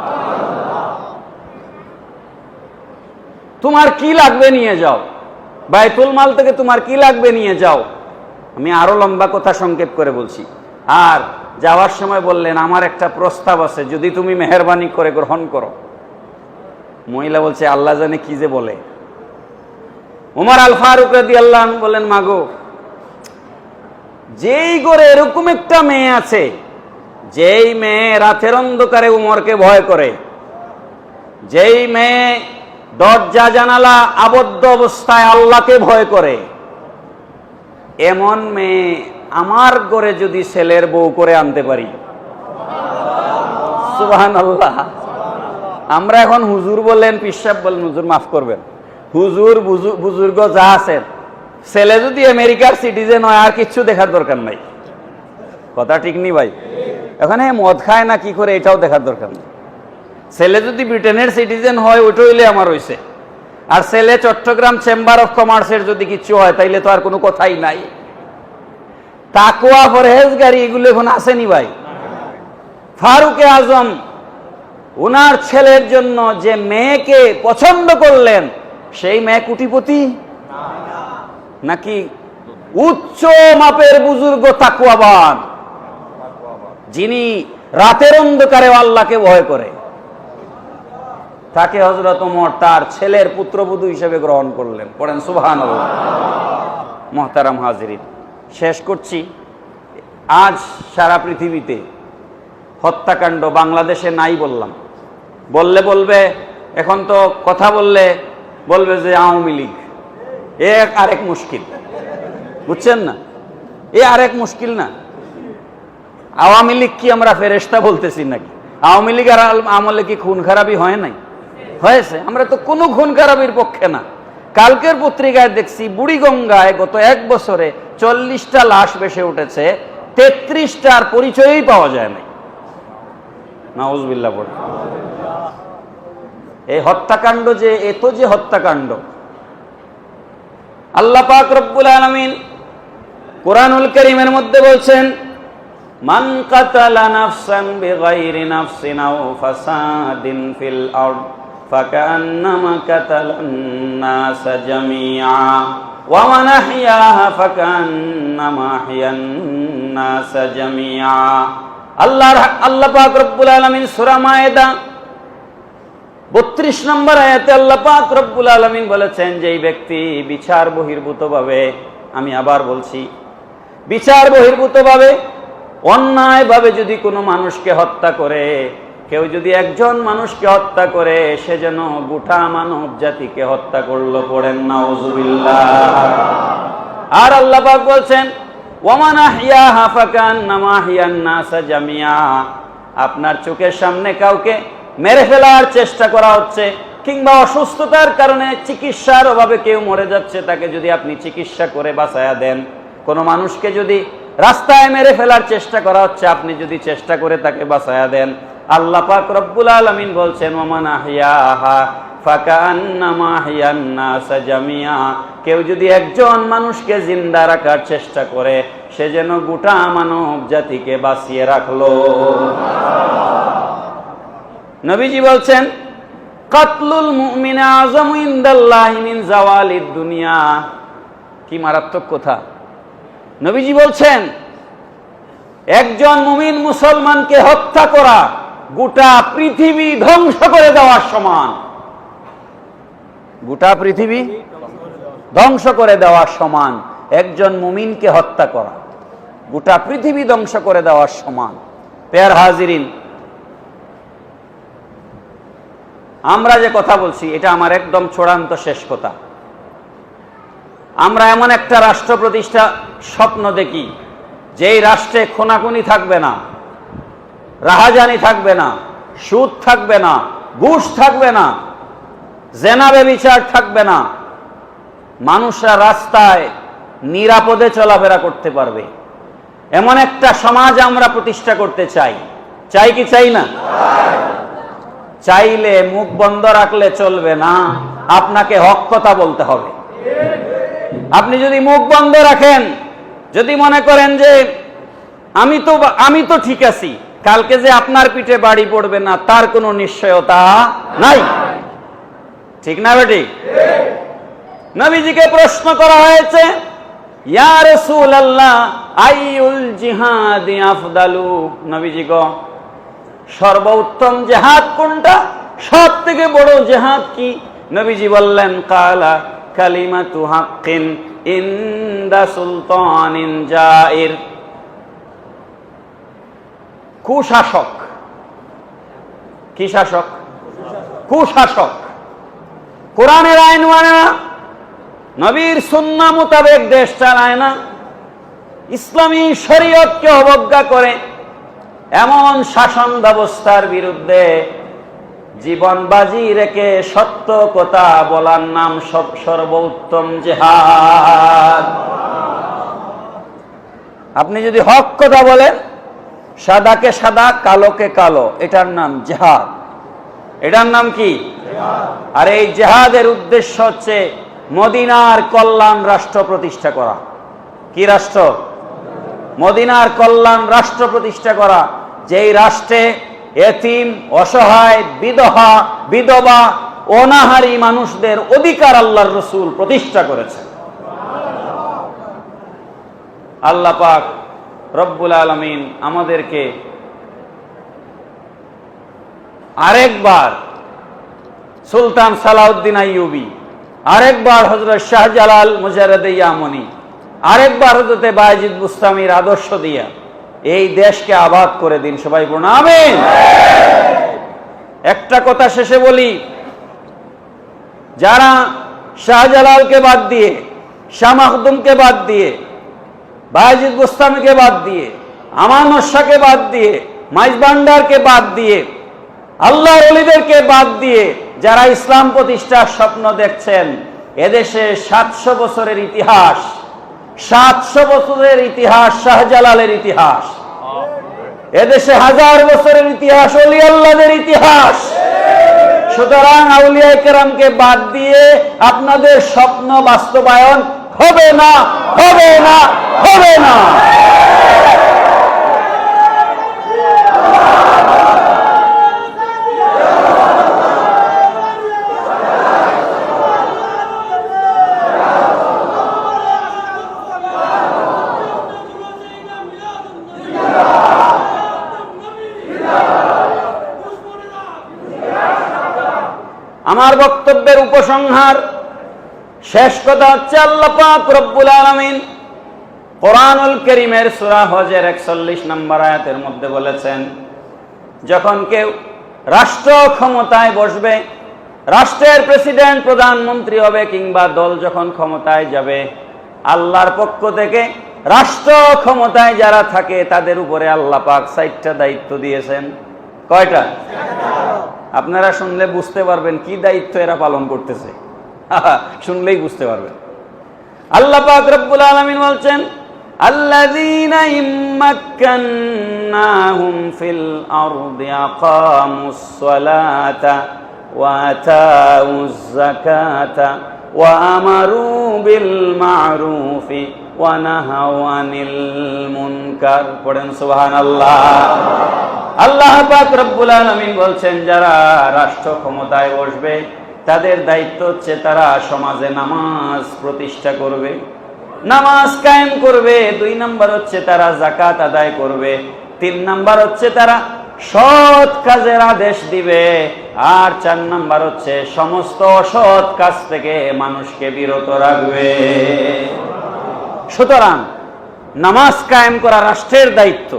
তোমার কি লাগবে নিয়ে যাও, বাইতুল মাল থেকে তোমার কি লাগবে নিয়ে যাও। আমি আরো লম্বা কথা সংক্ষেপ করে বলছি। আর যাওয়ার সময় বললেন আমার একটা প্রস্তাব আছে, যদি তুমি মেহেরবানি করে গ্রহণ করো। মহিলা বলছে আল্লাহ জানে কি যে বলে। উমর আল ফারুক রাদিয়াল্লাহু আনহু বললেন মাগো যেই ঘরে এরকম একটা মেয়ে আছে, যেই মেয়ে রাতের অন্ধকারে উমরকে ভয় করে, যেই মেয়ে দরজা জানালা আবদ্ধ অবস্থায় আল্লাহকে ভয় করে, এমন মেয়ে আমার ঘরে যদি ছেলের বউ করে আনতে পারি। সুবহানাল্লাহ। আমরা এখন হুজুর বললেন, পিসাব বললেন, হুজুর মাফ করবেন, হুজুর বুজুর্গ যা আছেন, ছেলে যদি আমেরিকার সিটিজেন হয় আর কিচ্ছু দেখার দরকার নাই। কথা ঠিক নি ভাই? এখানে মদ খায় না কি করে এটাও দেখার দরকার নেই। ছেলে যদি ব্রিটেনের সিটিজেন হয় ওইটা হইলে আমার হইছে। আর ছেলে চট্টগ্রাম চেম্বার অফ কমার্সের যদি কিছু হয় তাইলে তো আর কোনো কথাই নাই। তাকওয়া পরহেজগারি এগুলো এখন আসেনি ভাই। ফারুকে আজম ওনার ছেলের জন্য যে মেয়েকে পছন্দ করলেন সেই মেয়ে কোটিপতি নাকি উচ্চ মাপের বুজুর্গ তাকওয়াবান, যিনি রাতের অন্ধকারে আল্লাহকে ভয় করে। তাকে হযরত ওমর তার ছেলের পুত্রবধূ হিসেবে গ্রহণ করলেন। পড়েন সুবহানাল্লাহ। মুহতারাম হাজিরিন, শেষ করছি। আজ সারা পৃথিবীতে হত্যাকাণ্ড, বাংলাদেশে নাই বললাম, বললে বলবে, এখন তো কথা বললে বলবে যে আওয়ামী লীগ, আরেক মুশকিল, বুঝছেন না? আরেক মুশকিল না? আওয়ামী লীগ কি আমরা ফেরেশতা বলতেছি নাকি? আওয়ামী লীগ আর আমলে কি খুন খারাপি হয় নাই? হয়েছে। আমরা তো কোনো খুন খারাপির পক্ষে না। কালকের পত্রিকায় দেখছি বুড়িগঙ্গায় গত 1 বছরে 40টা লাশ ভেসে উঠেছে, 33টার পরিচয়ই পাওয়া যায় নাই। নাউজুবিল্লাহ। বলে এই হত্যাকাণ্ড যে এত যে হত্যাকাণ্ড, আল্লাহ পাক রব্বুল আলামিন কুরআনুল কারীমের মধ্যে বলছেন, মান কাতালা নাফসান বিগাইরি নাফসিন আও ফাসাদিন ফিল আরদ ফাকান্নামা কাতালান নাস জামিআ ওয়া মান আহইয়াহা ফাকান্নামা আহইয়ান নাস জামিআ। আল্লাহ পাক রব্বুল আলামিন সূরা মায়েদা 32 নম্বর আয়াতে আল্লাহ পাক রব্বুল আলামিন বলেছেন, যে এই ব্যক্তি বিচার বহির্ভূতভাবে, আমি আবার বলছি, বিচার বহির্ভূতভাবে অন্যায়ভাবে যদি কোনো মানুষকে হত্যা করে, কেউ যদি একজন মানুষকে হত্যা করে, সে যেন গোটা মানব জাতিকে হত্যা করলো। পড়েন নাউজুবিল্লাহ। আর আল্লাহ পাক বলছেন, ওয়ামান আহইয়াহা ফাকান্নামা আহইয়ান নাস জামিআ। আপনার চোখের সামনে কাউকে মেরে ফেলার চেষ্টা করা হচ্ছে, কিংবা অসুস্থতার কারণে চিকিৎসার অভাবে কেউ মরে যাচ্ছে, তাকে যদি আপনি চিকিৎসা করে বাঁচায়া দেন, কোনো মানুষকে যদি রাস্তায় মেরে ফেলার চেষ্টা করা হচ্ছে, আপনি যদি চেষ্টা করে তাকে বাঁচায়া দেন, আল্লাহ পাক রব্বুল আলামিন বলছেন, ওয়ামান আহইয়াহা ফাকান্নামা আহইয়ান নাস জামিআ। কেউ যদি একজন মানুষকে জিন্দা রাখার চেষ্টা করে, সে যেন গোটা মানব জাতিকে বাঁচিয়ে রাখলো। নবীজি বলছেন, কাতলুল মুমিনি আযামু ইনদাল্লাহি মিন জাওয়ালিদ দুনিয়া। কি মারাত্মক কথা! নবীজি বলছেন, একজন মুমিন মুসলমানকে হত্যা করা গোটা পৃথিবী ধ্বংস করে দেওয়ার সমান। গোটা পৃথিবী ধ্বংস করে দেওয়ার সমান একজন মুমিনকে হত্যা করা, গোটা পৃথিবী ধ্বংস করে দেওয়ার সমান। প্যার হাজিরিন, আমরা যে কথা বলছি এটা আমার একদম চূড়ান্ত শেষ কথা। আমরা এমন একটা রাষ্ট্র প্রতিষ্ঠা স্বপ্ন দেখি, যেই রাষ্ট্রে খুনাখুনি থাকবে না, রাহাজানি থাকবে না, সুদ থাকবে না, ঘুষ থাকবে না, জেনা ব্যভিচার থাকবে না, মানুষরা রাস্তায় নিরাপদে চলাফেরা করতে পারবে। এমন একটা সমাজ আমরা প্রতিষ্ঠা করতে চাই। চাই কি চাই না? চাইলে মুখ বন্ধ রাখলে চলবে না, আপনাকে হক কথা বলতে হবে। আপনি যদি মুখ বন্ধ রাখেন, যদি মনে করেন যে আমি তো ঠিক আছি, কালকে যে আপনার পিঠে বাড়ি পড়বে না তার কোনো নিশ্চয়তা নাই। ঠিক না বেটি? নবীজিকে প্রশ্ন করা হয়েছে, ইয়া রাসূলুল্লাহ আইয়ুল জিহাদি আফদালু। নবীজি গো, সর্বোত্তম জিহাদ কোনটা? সব থেকে বড় জিহাদ কি? নবীজি বললেন, কালা কালিমাতু হাক্কিন ইনদা সুলতানিন জাইর। কুশাসক। কি শাসক? কুশাসক। কোরআনের আইন মানে না, নবীর সুন্নাহ মোতাবেক দেশ চালায় না, ইসলামী শরীয়তকে অবজ্ঞা করে, এমন শাসন ব্যবস্থার বিরুদ্ধে জীবন বাজি রেখে সত্য কথা বলার নাম সর্বোত্তম জিহাদ। আপনি যদি হক কথা বলেন, সাদাকে সাদা, কালোকে কালো, এটার নাম জিহাদ। এটার নাম কি? আর এই জিহাদের উদ্দেশ্য হচ্ছে মদিনার কল্যাণ রাষ্ট্র প্রতিষ্ঠা করা। কি রাষ্ট্র? মদিনার কল্যাণ রাষ্ট্র প্রতিষ্ঠা করা, যেই রাষ্ট্রে এতিম, অসহায়, বিধবা, বিধবা, অনাহারী মানুষদের অধিকার আল্লাহর রাসূল প্রতিষ্ঠা করেছেন। আল্লাহ পাক রব্বুল আলামিন আমাদেরকে আরেকবার সুলতান সালাউদ্দিন আইয়ুবী, আরেকবার হযরত শাহজালাল মুজাররদে ইয়ামনি, আরেকবার হযরত বায়েজিদ বুস্তামির আদর্শ দিয়া এই দেশকে আবাদ করে দিন। সবাই বলুন আমিন। একটা কথা শেষে বলি, যারা শাহজালালকে বাদ দিয়ে, শাহ মাখদুমকে বাদ দিয়ে, বায়েজিদ বুস্তামিকে বাদ দিয়ে, আমানত শাহকে বাদ দিয়ে, মাইজ ভান্ডারকে বাদ দিয়ে, আল্লাহর ওলিদেরকে বাদ দিয়ে যারা ইসলাম প্রতিষ্ঠার স্বপ্ন দেখছেন, এদেশে 700 বছরের ইতিহাস, 700 বছরের ইতিহাস শাহজালালের ইতিহাস, এদেশে 1000 বছরের ইতিহাস ওলি আল্লাহদের ইতিহাস। সুতরাং আউলিয়া কেরামকে বাদ দিয়ে আপনাদের স্বপ্ন বাস্তবায়ন হবে না, হবে না, হবে না। আমার বক্তব্যের উপসংহার, শেষ কথা হচ্ছে, আল্লাহ পাক রব্বুল আলামিন কোরআনুল কারীমের সূরা হজের 41 নম্বর আয়াতের মধ্যে বলেছেন, যখন কেউ রাষ্ট্র ক্ষমতায় বসবে, রাষ্ট্রের প্রেসিডেন্ট প্রধানমন্ত্রী হবে, কিংবা দল যখন ক্ষমতায় যাবে, আল্লাহর পক্ষ থেকে রাষ্ট্র ক্ষমতায় যারা থাকে তাদের উপরে আল্লাহ পাক 4টা দায়িত্ব দিয়েছেন। কয়টা? আপনারা শুনলে বুঝতে পারবেন কি দায়িত্ব এরা পালন করতেছে, শুনলেই বুঝতে পারবেন। আল্লাহ পাক রব্বুল আলামিন বলছেন, আল্লাযীনা ইম্মাক্কান্নাহুম ফিল আরদি আকামুস সালাতা ওয়া আতাউজ যাকাতা ওয়া আমারু বিল মা'রুফি ওয়া নাহাউ আনিল মুনকার। পড়েন সুবহানাল্লাহ। আল্লাহ পাক রব্বুল আলামিন বলছেন, যারা রাষ্ট্র ক্ষমতায় বসবে তাদের দায়িত্ব হচ্ছে তারা সমাজে নামাজ প্রতিষ্ঠা করবে, নামাজ কায়েম করবে। 2 নাম্বার হচ্ছে তারা যাকাত আদায় করবে। 3 নাম্বার হচ্ছে তারা সৎ কাজের আদেশ দিবে। আর 4 নাম্বার হচ্ছে সমস্ত অসৎ কাজ থেকে মানুষকে বিরত রাখবে। সুতরাং নামাজ কায়েম করা রাষ্ট্রের দায়িত্ব,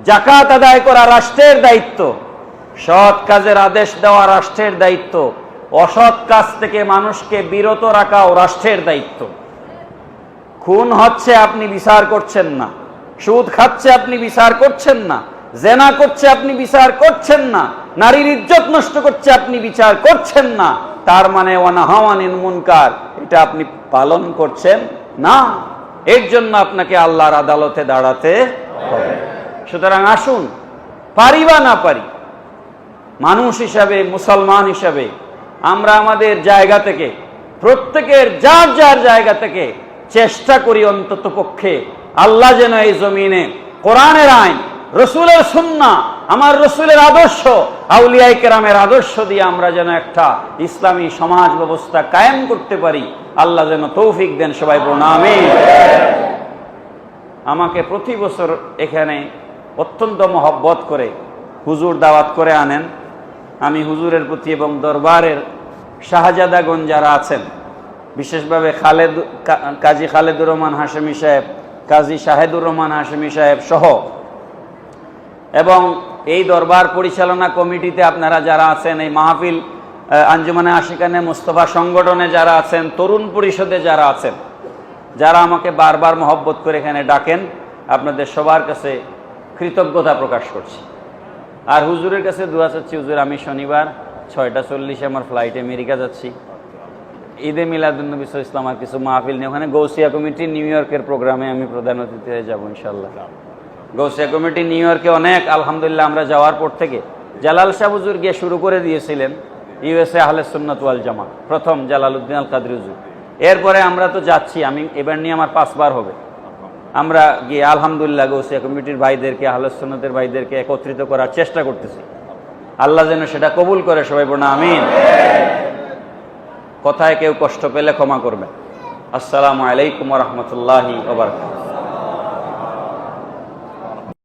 যাকাত আদায় করা রাষ্ট্রের দায়িত্ব, সৎ কাজের আদেশ দেওয়া রাষ্ট্রের দায়িত্ব, অসৎ কাজ থেকে মানুষকে বিরত রাখাও রাষ্ট্রের দায়িত্ব। খুন হচ্ছে আপনি বিচার করছেন না, সুদ খাচ্ছে আপনি বিচার করছেন না, জেনা করছে আপনি বিচার করছেন না, নারীর ইজ্জত নষ্ট করছে আপনি বিচার করছেন না, তার মানে ওয়ানাহাউ আনিল মুনকার, এটা আপনি পালন করছেন না। এর জন্য আপনাকে আল্লাহর আদালতে দাঁড়াতে হবে। সুতরাং আসুন, পারি বা না পারি, মানুষ হিসাবে, মুসলমান হিসাবে আমরা আমাদের জায়গা থেকে, প্রত্যেকের যার যার জায়গা থেকে চেষ্টা করি অন্তত পক্ষে আল্লাহ যেন এই জমিনে কোরআনের আইন, রসুলের সুন্নাহ, আমার রসুলের আদর্শ, আউলিয়ায়ে কেরামের আদর্শ দিয়ে আমরা যেন একটা ইসলামী সমাজ ব্যবস্থা কায়েম করতে পারি। আল্লাহ যেন তৌফিক দেন। সবাই বলুন আমিন। আমাকে প্রতি বছর এখানে অত্যন্ত মহব্বত করে হুজুর দাওয়াত করে আনেন। আমি হুজুরের প্রতি এবং দরবারের শাহজাদাগণ যারা আছেন, বিশেষভাবে কাজী খালেদুর রহমান হাশেমি সাহেব, কাজী শাহেদুর রহমান হাশেমি সাহেব সহ, এবং এই দরবার পরিচালনা কমিটিতে আপনারা যারা আছেন, এই মাহফিল আঞ্জুমানে আশিকানে মুস্তফা সংগঠনে যারা আছেন, তরুণ পরিষদে যারা আছেন, যারা আমাকে বারবার মহব্বত করে এখানে ডাকেন, আপনাদের সবার কাছে কৃতজ্ঞতা প্রকাশ করছি। আর হুজুরের কাছে দোয়া চাচ্ছি, হুজুর আমি শনিবার 6:40 আমার ফ্লাইটে আমেরিকা যাচ্ছি। ঈদে মিলাদুন্নবী ইসলাম আর কিছু মাহফিল নিয়ে ওখানে গৌসিয়া কমিটি নিউ ইয়র্কের প্রোগ্রামে আমি প্রধান অতিথি হয়ে যাবো ইনশাল্লাহ। গৌসিয়া কমিটি নিউ ইয়র্কে অনেক, আলহামদুলিল্লাহ, আমরা যাওয়ার পর থেকে জালাল শাহ হুজুর গিয়ে শুরু করে দিয়েছিলেন ইউএসএ আহলে সুন্নাত ওয়াল জামাত, প্রথম জালালউদ্দিন আল কাদরি হুজুর। এরপরে আমরা তো যাচ্ছি, আমি এবার নিয়ে আমার 5 বার হবে। আমরা গিয়ে আলহামদুলিল্লাহ গৌসিয়া কমিটির ভাইদেরকে, আহলে সুন্নাতের ভাইদেরকে একত্রিত করার চেষ্টা করতেছি। আল্লাহ যেন সেটা কবুল করে। সবাই বলুন আমিন। কথায় কেউ কষ্ট পেলে ক্ষমা করবেন। আসসালামু আলাইকুম ওয়া রাহমাতুল্লাহি ওয়া বারাকাতুহু।